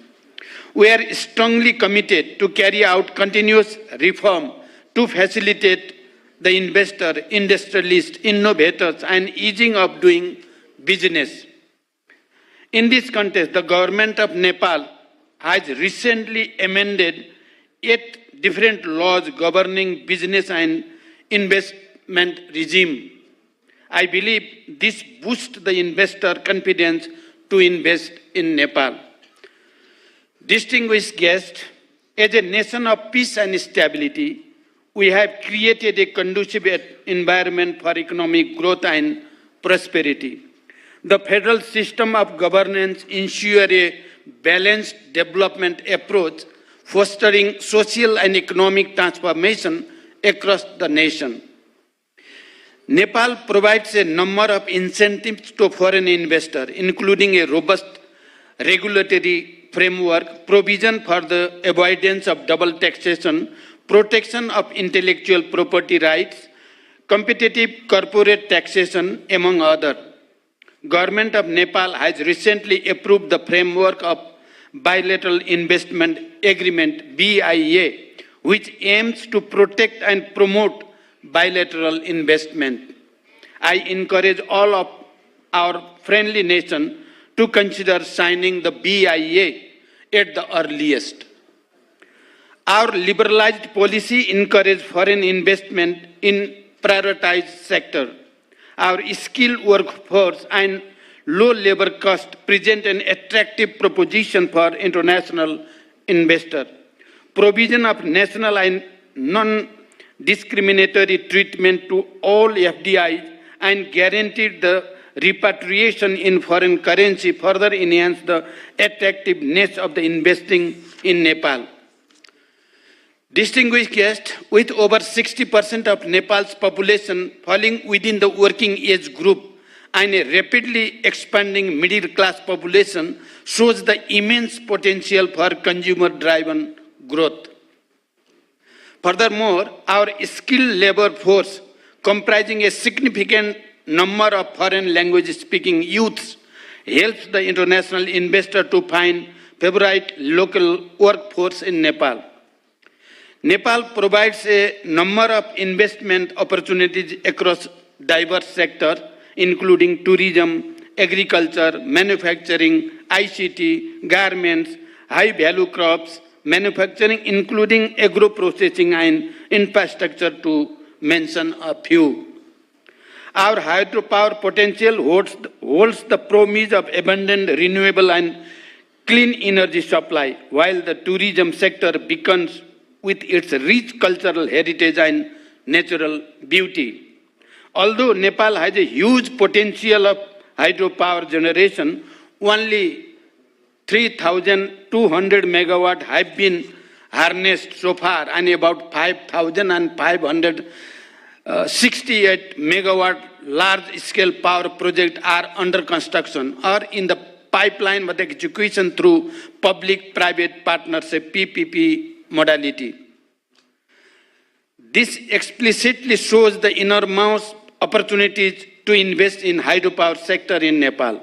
We are strongly committed to carry out continuous reform to facilitate the investor, industrialists, innovators, and easing of doing business. In this context, the government of Nepal has recently amended 8 different laws governing business and investment regime. I believe this boosts the investor confidence to invest in Nepal. Distinguished guests, as a nation of peace and stability, we have created a conducive environment for economic growth and prosperity. The federal system of governance ensures a balanced development approach, fostering social and economic transformation across the nation. Nepal provides a number of incentives to foreign investors, including a robust regulatory framework, provision for the avoidance of double taxation, protection of intellectual property rights, competitive corporate taxation, among others. Government of Nepal has recently approved the framework of Bilateral Investment Agreement, BIA, which aims to protect and promote bilateral investment. I encourage all of our friendly nations to consider signing the BIA at the earliest. Our liberalized policy encourages foreign investment in prioritized sectors. Our skilled workforce and low labor cost present an attractive proposition for international investors. Provision of national and non-discriminatory treatment to all FDIs and guaranteed the repatriation in foreign currency further enhance the attractiveness of the investing in Nepal. Distinguished guests, with over 60% of Nepal's population falling within the working age group and a rapidly expanding middle-class population, shows the immense potential for consumer-driven growth. Furthermore, our skilled labor force, comprising a significant number of foreign language-speaking youths, helps the international investor to find favorite local workforce in Nepal. Nepal provides a number of investment opportunities across diverse sectors, including tourism, agriculture, manufacturing, ICT, garments, high-value crops, manufacturing, including agro-processing and infrastructure, to mention a few. Our hydropower potential holds the promise of abundant renewable and clean energy supply, while the tourism sector beckons with its rich cultural heritage and natural beauty. Although Nepal has a huge potential of hydropower generation, only 3,200 megawatts have been harnessed so far, and about 5,568 megawatt large-scale power projects are under construction or in the pipeline with execution through public-private partnership (PPP) modality. This explicitly shows the enormous opportunities to invest in hydropower sector in Nepal.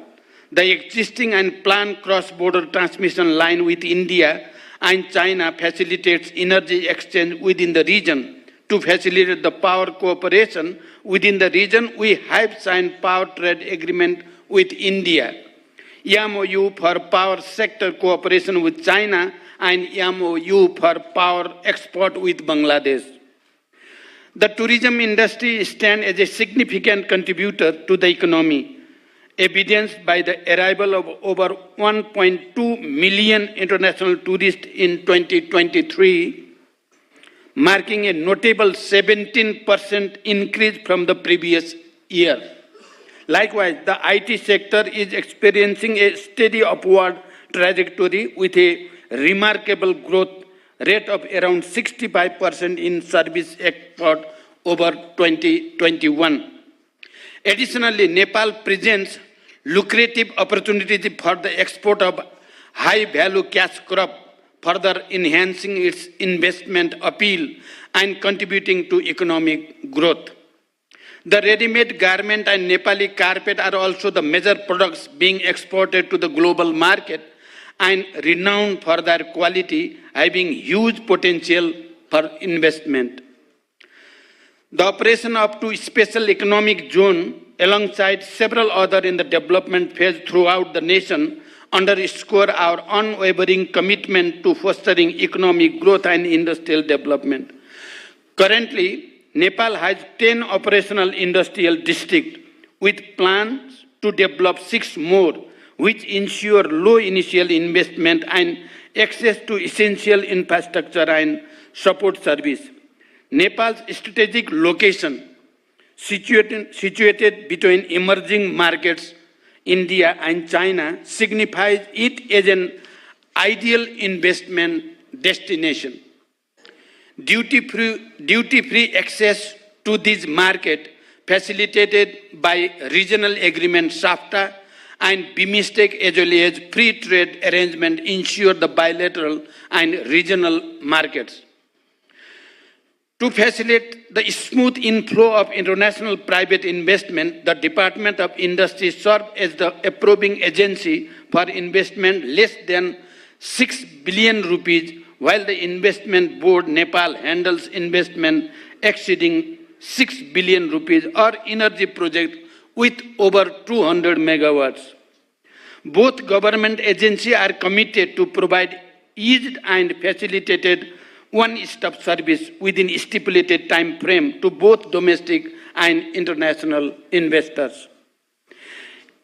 The existing and planned cross-border transmission line with India and China facilitates energy exchange within the region. To facilitate the power cooperation within the region, we have signed power trade agreement with India, MOU for power sector cooperation with China, and MOU for power export with Bangladesh. The tourism industry stands as a significant contributor to the economy, evidenced by the arrival of over 1.2 million international tourists in 2023, marking a notable 17% increase from the previous year. Likewise, the IT sector is experiencing a steady upward trajectory with a remarkable growth rate of around 65% in service export over 2021. Additionally, Nepal presents lucrative opportunities for the export of high-value cash crop, further enhancing its investment appeal and contributing to economic growth. The ready-made garment and Nepali carpet are also the major products being exported to the global market, and renowned for their quality, having huge potential for investment. The operation up to special economic zone alongside several others in the development phase throughout the nation underscore our unwavering commitment to fostering economic growth and industrial development. Currently, Nepal has 10 operational industrial districts with plans to develop 6 more, which ensure low initial investment and access to essential infrastructure and support service. Nepal's strategic location, situated between emerging markets, India and China, signifies it as an ideal investment destination. Duty-free access to this market, facilitated by regional agreement SAFTA and BIMSTEC as well as free trade arrangement, ensure the bilateral and regional markets. To facilitate the smooth inflow of international private investment, the Department of Industry serves as the approving agency for investment less than 6 billion rupees, while the Investment Board Nepal handles investment exceeding 6 billion rupees or energy project with over 200 megawatts. Both government agencies are committed to provide eased and facilitated one-stop service within a stipulated time frame to both domestic and international investors.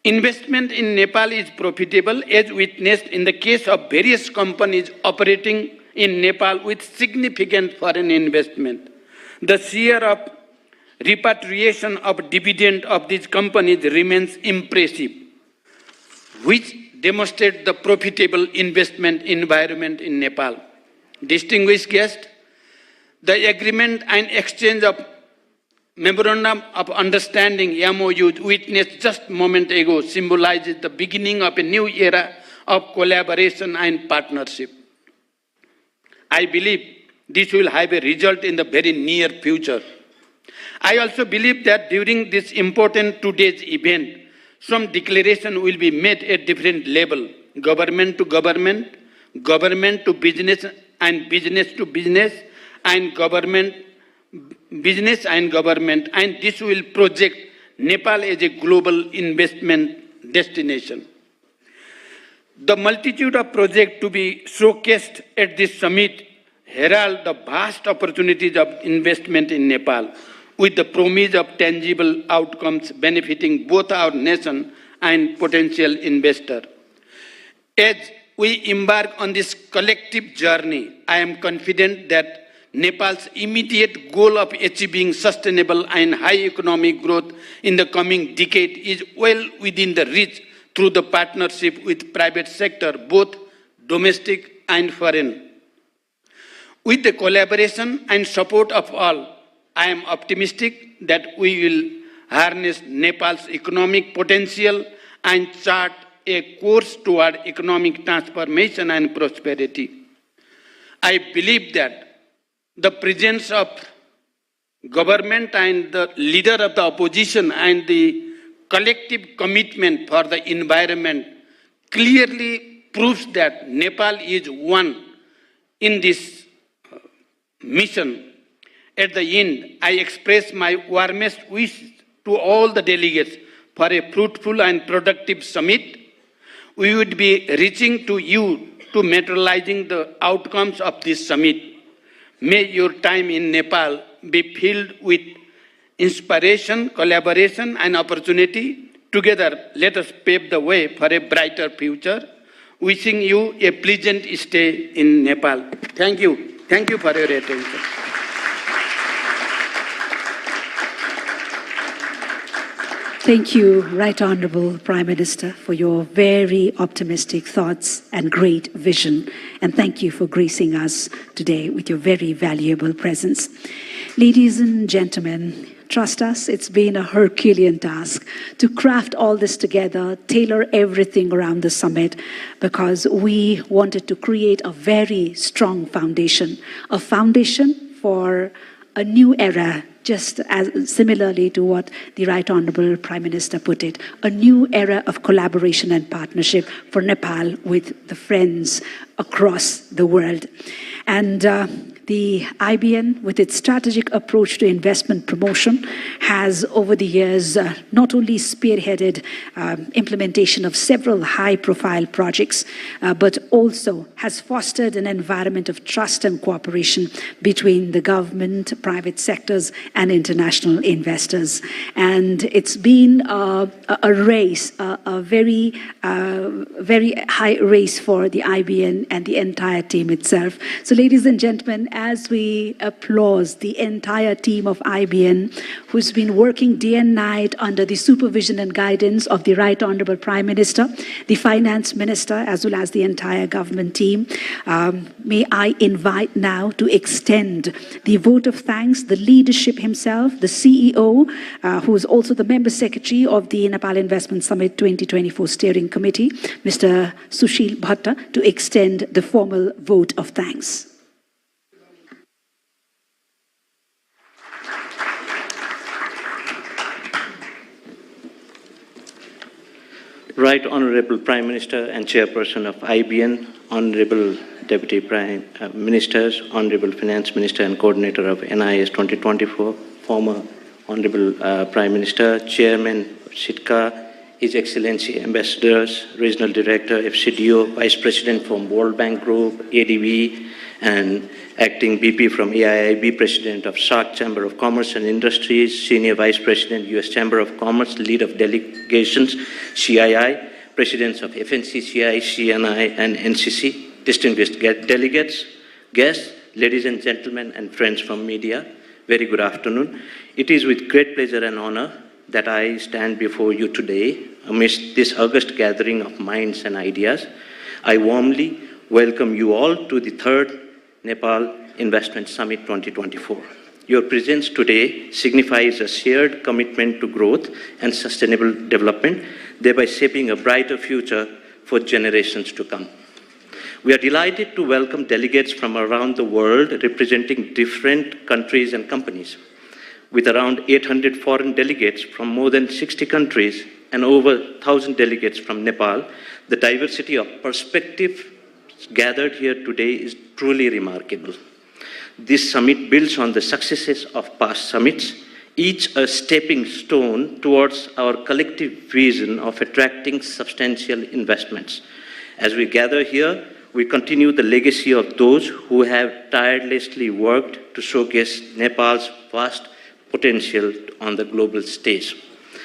Investment in Nepal is profitable, as witnessed in the case of various companies operating in Nepal with significant foreign investment. The share of repatriation of dividend of these companies remains impressive, which demonstrates the profitable investment environment in Nepal. Distinguished guests, the agreement and exchange of Memorandum of Understanding MOU witnessed just a moment ago symbolizes the beginning of a new era of collaboration and partnership. I believe this will have a result in the very near future. I also believe that during this important today's event, some declaration will be made at different level, government to government, government to business and business to business, and business and government, and this will project Nepal as a global investment destination. The multitude of projects to be showcased at this summit herald the vast opportunities of investment in Nepal, with the promise of tangible outcomes benefiting both our nation and potential investor. As we embark on this collective journey, I am confident that Nepal's immediate goal of achieving sustainable and high economic growth in the coming decade is well within the reach through the partnership with private sector, both domestic and foreign. With the collaboration and support of all, I am optimistic that we will harness Nepal's economic potential and chart a course toward economic transformation and prosperity. I believe that the presence of government and the leader of the opposition and the collective commitment for the environment clearly proves that Nepal is one in this mission. At the end, I express my warmest wish to all the delegates for a fruitful and productive summit. We would be reaching to you to materializing the outcomes of this summit. May your time in Nepal be filled with inspiration, collaboration, and opportunity. Together, let us pave the way for a brighter future. Wishing you a pleasant stay in Nepal. Thank you. Thank you for your attention. Thank you, Right Honourable Prime Minister, for your very optimistic thoughts and great vision. And thank you for gracing us today with your very valuable presence. Ladies and gentlemen, trust us, it's been a Herculean task to craft all this together, tailor everything around the summit, because we wanted to create a very strong foundation, a foundation for a new era, just as similarly to what the Right Honourable Prime Minister put it, a new era of collaboration and partnership for Nepal with the friends across the world. And the IBN, with its strategic approach to investment promotion, has over the years not only spearheaded implementation of several high-profile projects, but also has fostered an environment of trust and cooperation between the government, private sectors, and international investors. And it's been a race, a very high race for the IBN and the entire team itself. So, ladies and gentlemen, as we applaud the entire team of IBN, who's been working day and night under the supervision and guidance of the Right Honourable Prime Minister, the Finance Minister, as well as the entire government team, may I invite now to extend the vote of thanks, the leadership himself, the CEO, who is also the Member Secretary of the Nepal Investment Summit 2024 Steering Committee, Mr. Sushil Bhatta, to extend the formal vote of thanks. Right Honourable Prime Minister and Chairperson of IBN, Honourable Deputy Prime Ministers, Honourable Finance Minister and Coordinator of NIS 2024, former Honourable Prime Minister, Chairman of SITCA, His Excellency Ambassadors, Regional Director, FCDO, Vice President from World Bank Group, ADB, and Acting BP from AIIB, President of SAARC Chamber of Commerce and Industries, Senior Vice President, US Chamber of Commerce, Lead of Delegations, CII, Presidents of FNCCI, CNI, and NCC, distinguished delegates, guests, ladies and gentlemen, and friends from media, very good afternoon. It is with great pleasure and honor that I stand before you today amidst this august gathering of minds and ideas. I warmly welcome you all to the third Nepal Investment Summit 2024. Your presence today signifies a shared commitment to growth and sustainable development, thereby shaping a brighter future for generations to come. We are delighted to welcome delegates from around the world representing different countries and companies. With around 800 foreign delegates from more than 60 countries and over 1,000 delegates from Nepal, the diversity of perspective gathered here today is truly remarkable. This summit builds on the successes of past summits, each a stepping stone towards our collective vision of attracting substantial investments. As we gather here, we continue the legacy of those who have tirelessly worked to showcase Nepal's vast potential on the global stage.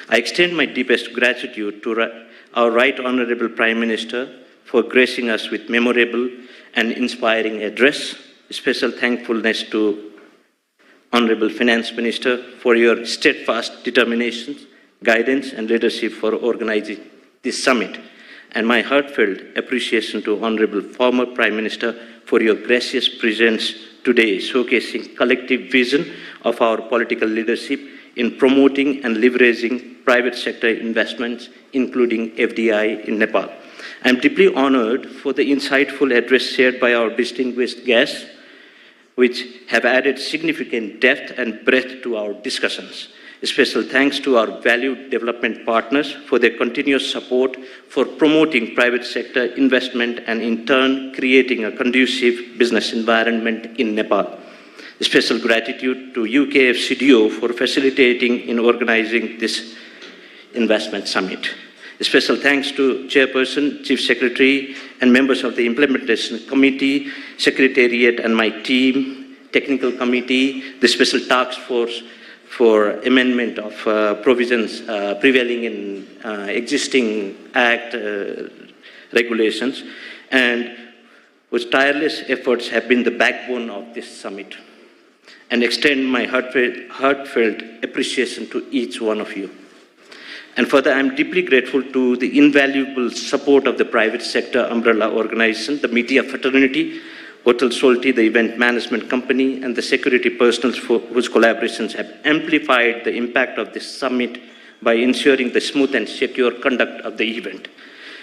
I extend my deepest gratitude to our Right Honourable Prime Minister for gracing us with memorable and inspiring address. Special thankfulness to Honourable Finance Minister for your steadfast determination, guidance and leadership for organizing this summit. And my heartfelt appreciation to Honourable former Prime Minister for your gracious presence today, showcasing collective vision of our political leadership in promoting and leveraging private sector investments, including FDI in Nepal. I am deeply honored for the insightful address shared by our distinguished guests, which have added significant depth and breadth to our discussions. A special thanks to our valued development partners for their continuous support for promoting private sector investment and in turn creating a conducive business environment in Nepal. A special gratitude to UK FCDO for facilitating in organizing this investment summit. A special thanks to Chairperson, Chief Secretary, and members of the Implementation Committee, Secretariat, and my team, Technical Committee, the Special Task Force for amendment of provisions prevailing in existing Act regulations, and whose tireless efforts have been the backbone of this summit. And extend my heartfelt appreciation to each one of you. And further, I am deeply grateful to the invaluable support of the private sector umbrella organization, the media fraternity, Hotel Solti, the event management company, and the security personnel whose collaborations have amplified the impact of this summit by ensuring the smooth and secure conduct of the event.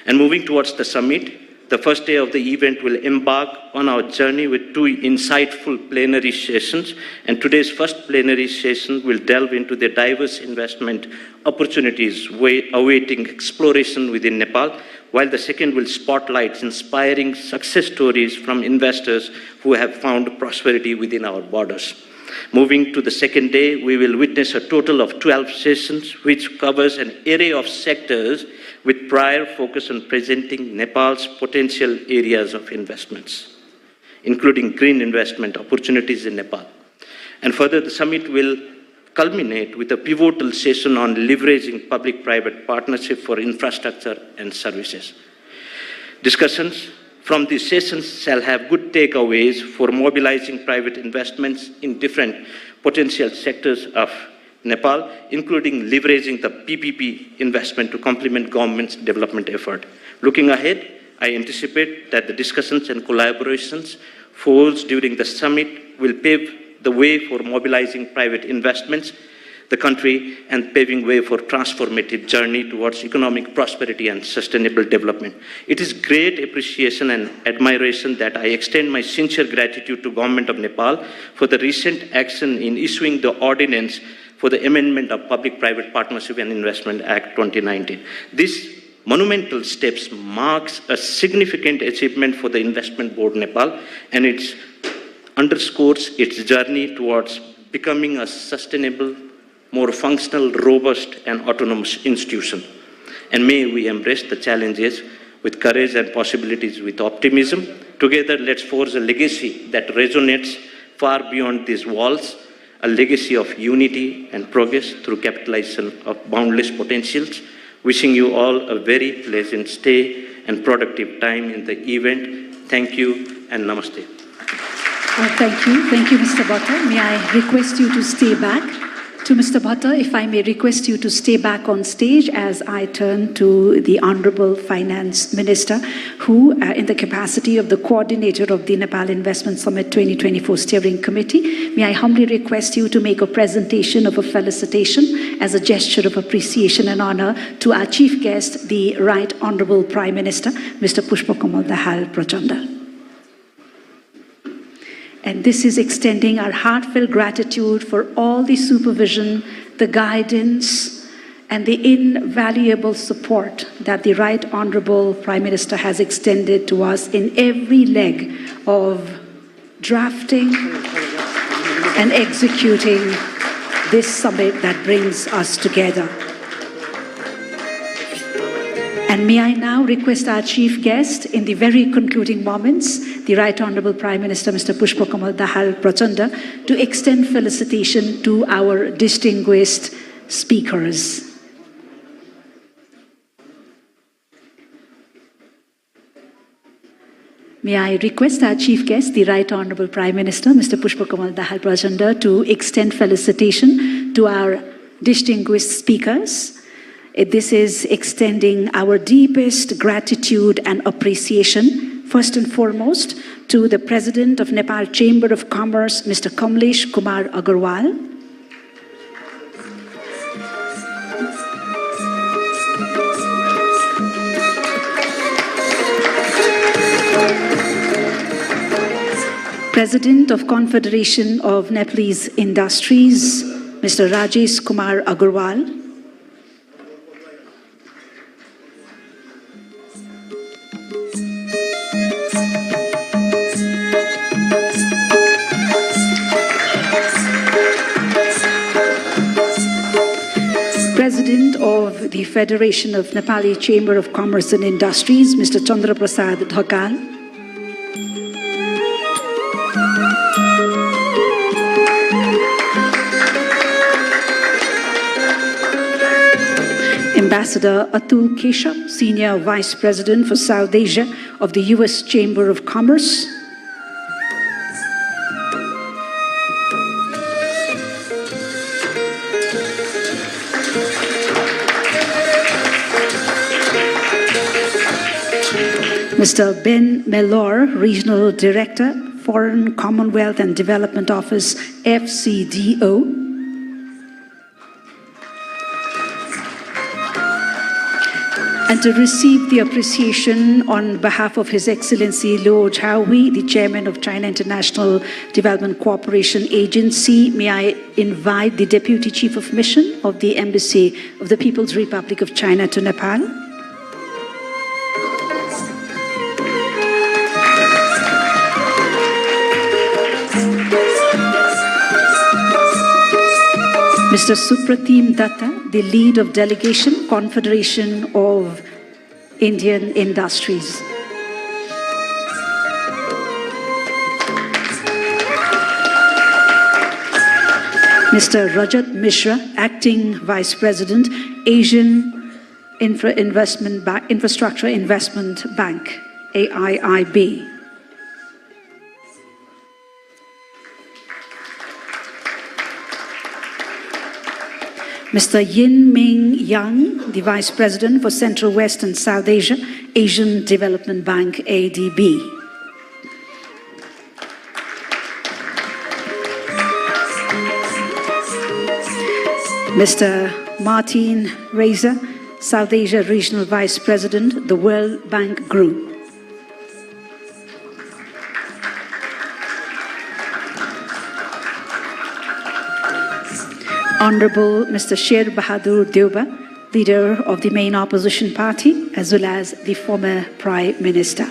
And moving towards the summit, The first day of the event will embark on our journey with two insightful plenary sessions, and today's first plenary session will delve into the diverse investment opportunities awaiting exploration within Nepal, while the second will spotlight inspiring success stories from investors who have found prosperity within our borders. Moving to the second day, we will witness a total of 12 sessions, which covers an array of sectors with prior focus on presenting Nepal's potential areas of investments, including green investment opportunities in Nepal. And further, the summit will culminate with a pivotal session on leveraging public-private partnership for infrastructure and services. Discussions from these sessions shall have good takeaways for mobilizing private investments in different potential sectors of Nepal, including leveraging the PPP investment to complement government's development effort. Looking ahead, I anticipate that the discussions and collaborations forged during the summit will pave the way for mobilizing private investments, the country, and paving way for transformative journey towards economic prosperity and sustainable development. It is great appreciation and admiration that I extend my sincere gratitude to Government of Nepal for the recent action in issuing the ordinance for the amendment of Public-Private Partnership and Investment Act 2019. This monumental steps marks a significant achievement for the Investment Board Nepal, and it underscores its journey towards becoming a sustainable, more functional, robust, and autonomous institution. And may we embrace the challenges with courage and possibilities with optimism. Together, let's forge a legacy that resonates far beyond these walls, a legacy of unity and progress through capitalization of boundless potentials. Wishing you all a very pleasant stay and productive time in the event. Thank you and namaste. Thank you, Mr. Bhatta. May I request you to stay back? To Mr. Bhatta, if I may request you to stay back on stage as I turn to the Honorable Finance Minister, who, in the capacity of the coordinator of the Nepal Investment Summit 2024 Steering Committee, may I humbly request you to make a presentation of a felicitation as a gesture of appreciation and honor to our chief guest, the Right Honorable Prime Minister, Mr. Pushpakamal Dahal Prachanda. And this is extending our heartfelt gratitude for all the supervision, the guidance, and the invaluable support that the Right Honorable Prime Minister has extended to us in every leg of drafting and executing this summit that brings us together. And may I now request our chief guest in the very concluding moments, the Right Honorable Prime Minister, Mr. Pushpakamal Dahal Prachanda, to extend felicitation to our distinguished speakers. May I request our chief guest, the Right Honorable Prime Minister, Mr. Pushpakamal Dahal Prachanda, to extend felicitation to our distinguished speakers. This is extending our deepest gratitude and appreciation, first and foremost, to the President of Nepal Chamber of Commerce, Mr. Kamlesh Kumar Agarwal. President of Confederation of Nepalese Industries, Mr. Rajesh Kumar Agarwal. President of the Federation of Nepali Chamber of Commerce and Industries, Mr. Chandra Prasad Dhakal. Ambassador Atul Keshav, Senior Vice President for South Asia of the U.S. Chamber of Commerce. Mr. Ben Mellor, Regional Director, Foreign, Commonwealth and Development Office, FCDO. And to receive the appreciation on behalf of His Excellency Luo Zhaohui, the Chairman of China International Development Cooperation Agency, may I invite the Deputy Chief of Mission of the Embassy of the People's Republic of China to Nepal. Mr. Supratim Datta, the lead of Delegation, Confederation of Indian Industries. Mr. Rajat Mishra, Acting Vice President, Asian Infrastructure Investment Bank, AIIB. Mr. Yin Ming Yang, the Vice President for Central West and South Asia, Asian Development Bank, ADB. Mr. Martin Reiser, South Asia Regional Vice President, the World Bank Group. Honorable Mr. Sher Bahadur Deuba, leader of the main opposition party, as well as the former Prime Minister.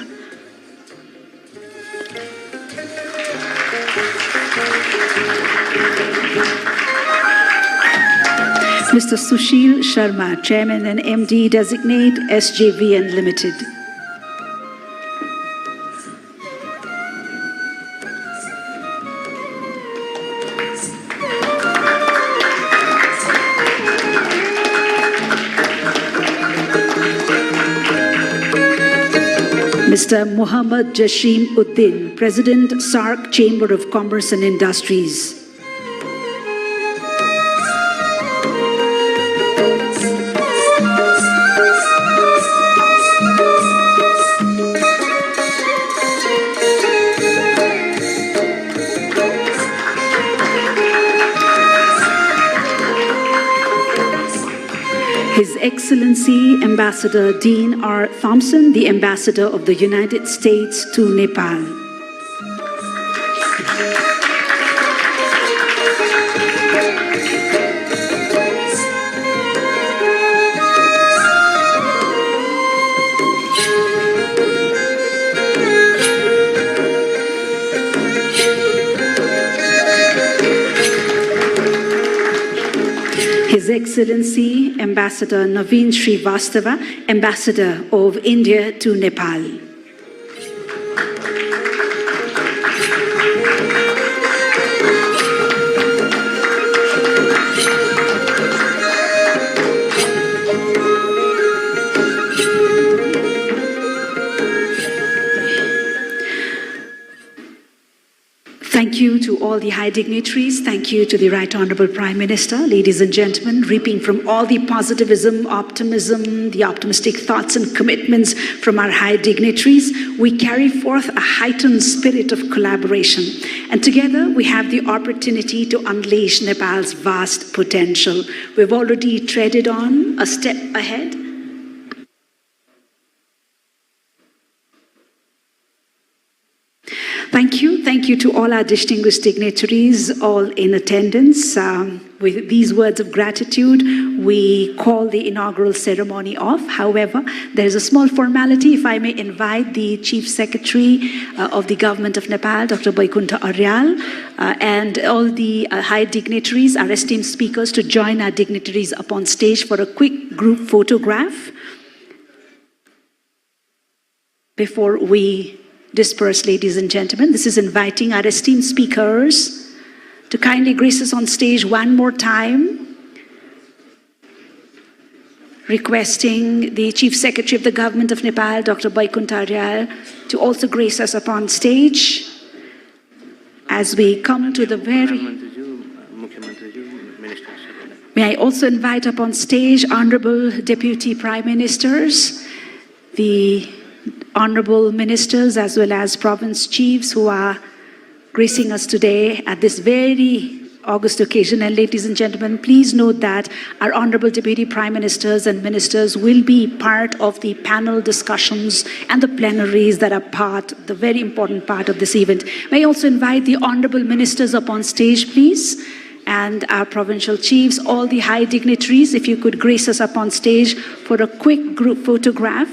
Mr. Sushil Sharma, Chairman and MD Designate, SJVN Limited. Mr. Muhammad Jasheem Uddin, President, SARC Chamber of Commerce and Industries. His Excellency Ambassador Dean R. Thompson, the Ambassador of the United States to Nepal. His Excellency Ambassador Naveen Srivastava, Ambassador of India to Nepal. Thank you to all the high dignitaries. Thank you to the Right Honourable Prime Minister. Ladies and gentlemen, reaping from all the positivism, optimism, the optimistic thoughts and commitments from our high dignitaries, we carry forth a heightened spirit of collaboration. And together we have the opportunity to unleash Nepal's vast potential. We've already treaded on a step ahead. Thank you to all our distinguished dignitaries, all in attendance. With these words of gratitude, we call the inaugural ceremony off. However, there is a small formality. If I may invite the Chief Secretary of the Government of Nepal, Dr. Vaikunta Aryal, and all the high dignitaries, our esteemed speakers, to join our dignitaries upon stage for a quick group photograph before we disperse, ladies and gentlemen. This is inviting our esteemed speakers to kindly grace us on stage one more time, requesting the Chief Secretary of the Government of Nepal, Dr. Vaikunta Aryal, to also grace us upon stage as we come to the very... May I also invite upon stage Honorable Deputy Prime Ministers, the Honorable Ministers as well as Province Chiefs who are gracing us today at this very august occasion. And ladies and gentlemen, please note that our Honorable Deputy Prime Ministers and Ministers will be part of the panel discussions and the plenaries that are the very important part of this event. May I also invite the Honorable Ministers up on stage, please, and our provincial chiefs, all the high dignitaries, if you could grace us up on stage for a quick group photograph.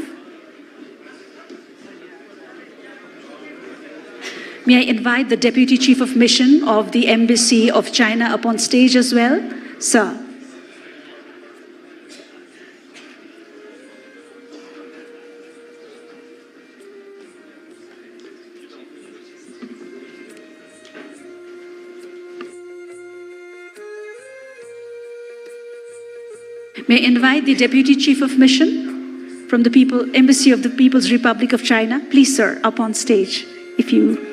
May I invite the Deputy Chief of Mission of the Embassy of China up on stage as well? Sir. May I invite the Deputy Chief of Mission from the Embassy of the People's Republic of China? Please, sir, up on stage, if you...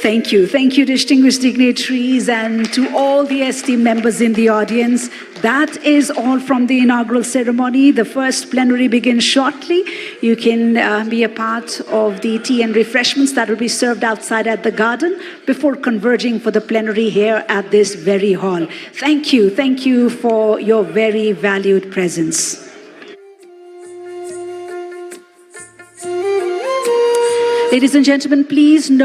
Thank you, distinguished dignitaries, and to all the esteemed members in the audience. That is all from the inaugural ceremony. The first plenary begins shortly. You can be a part of the tea and refreshments that will be served outside at the garden before converging for the plenary here at this very hall. Thank you for your very valued presence. Ladies and gentlemen, please note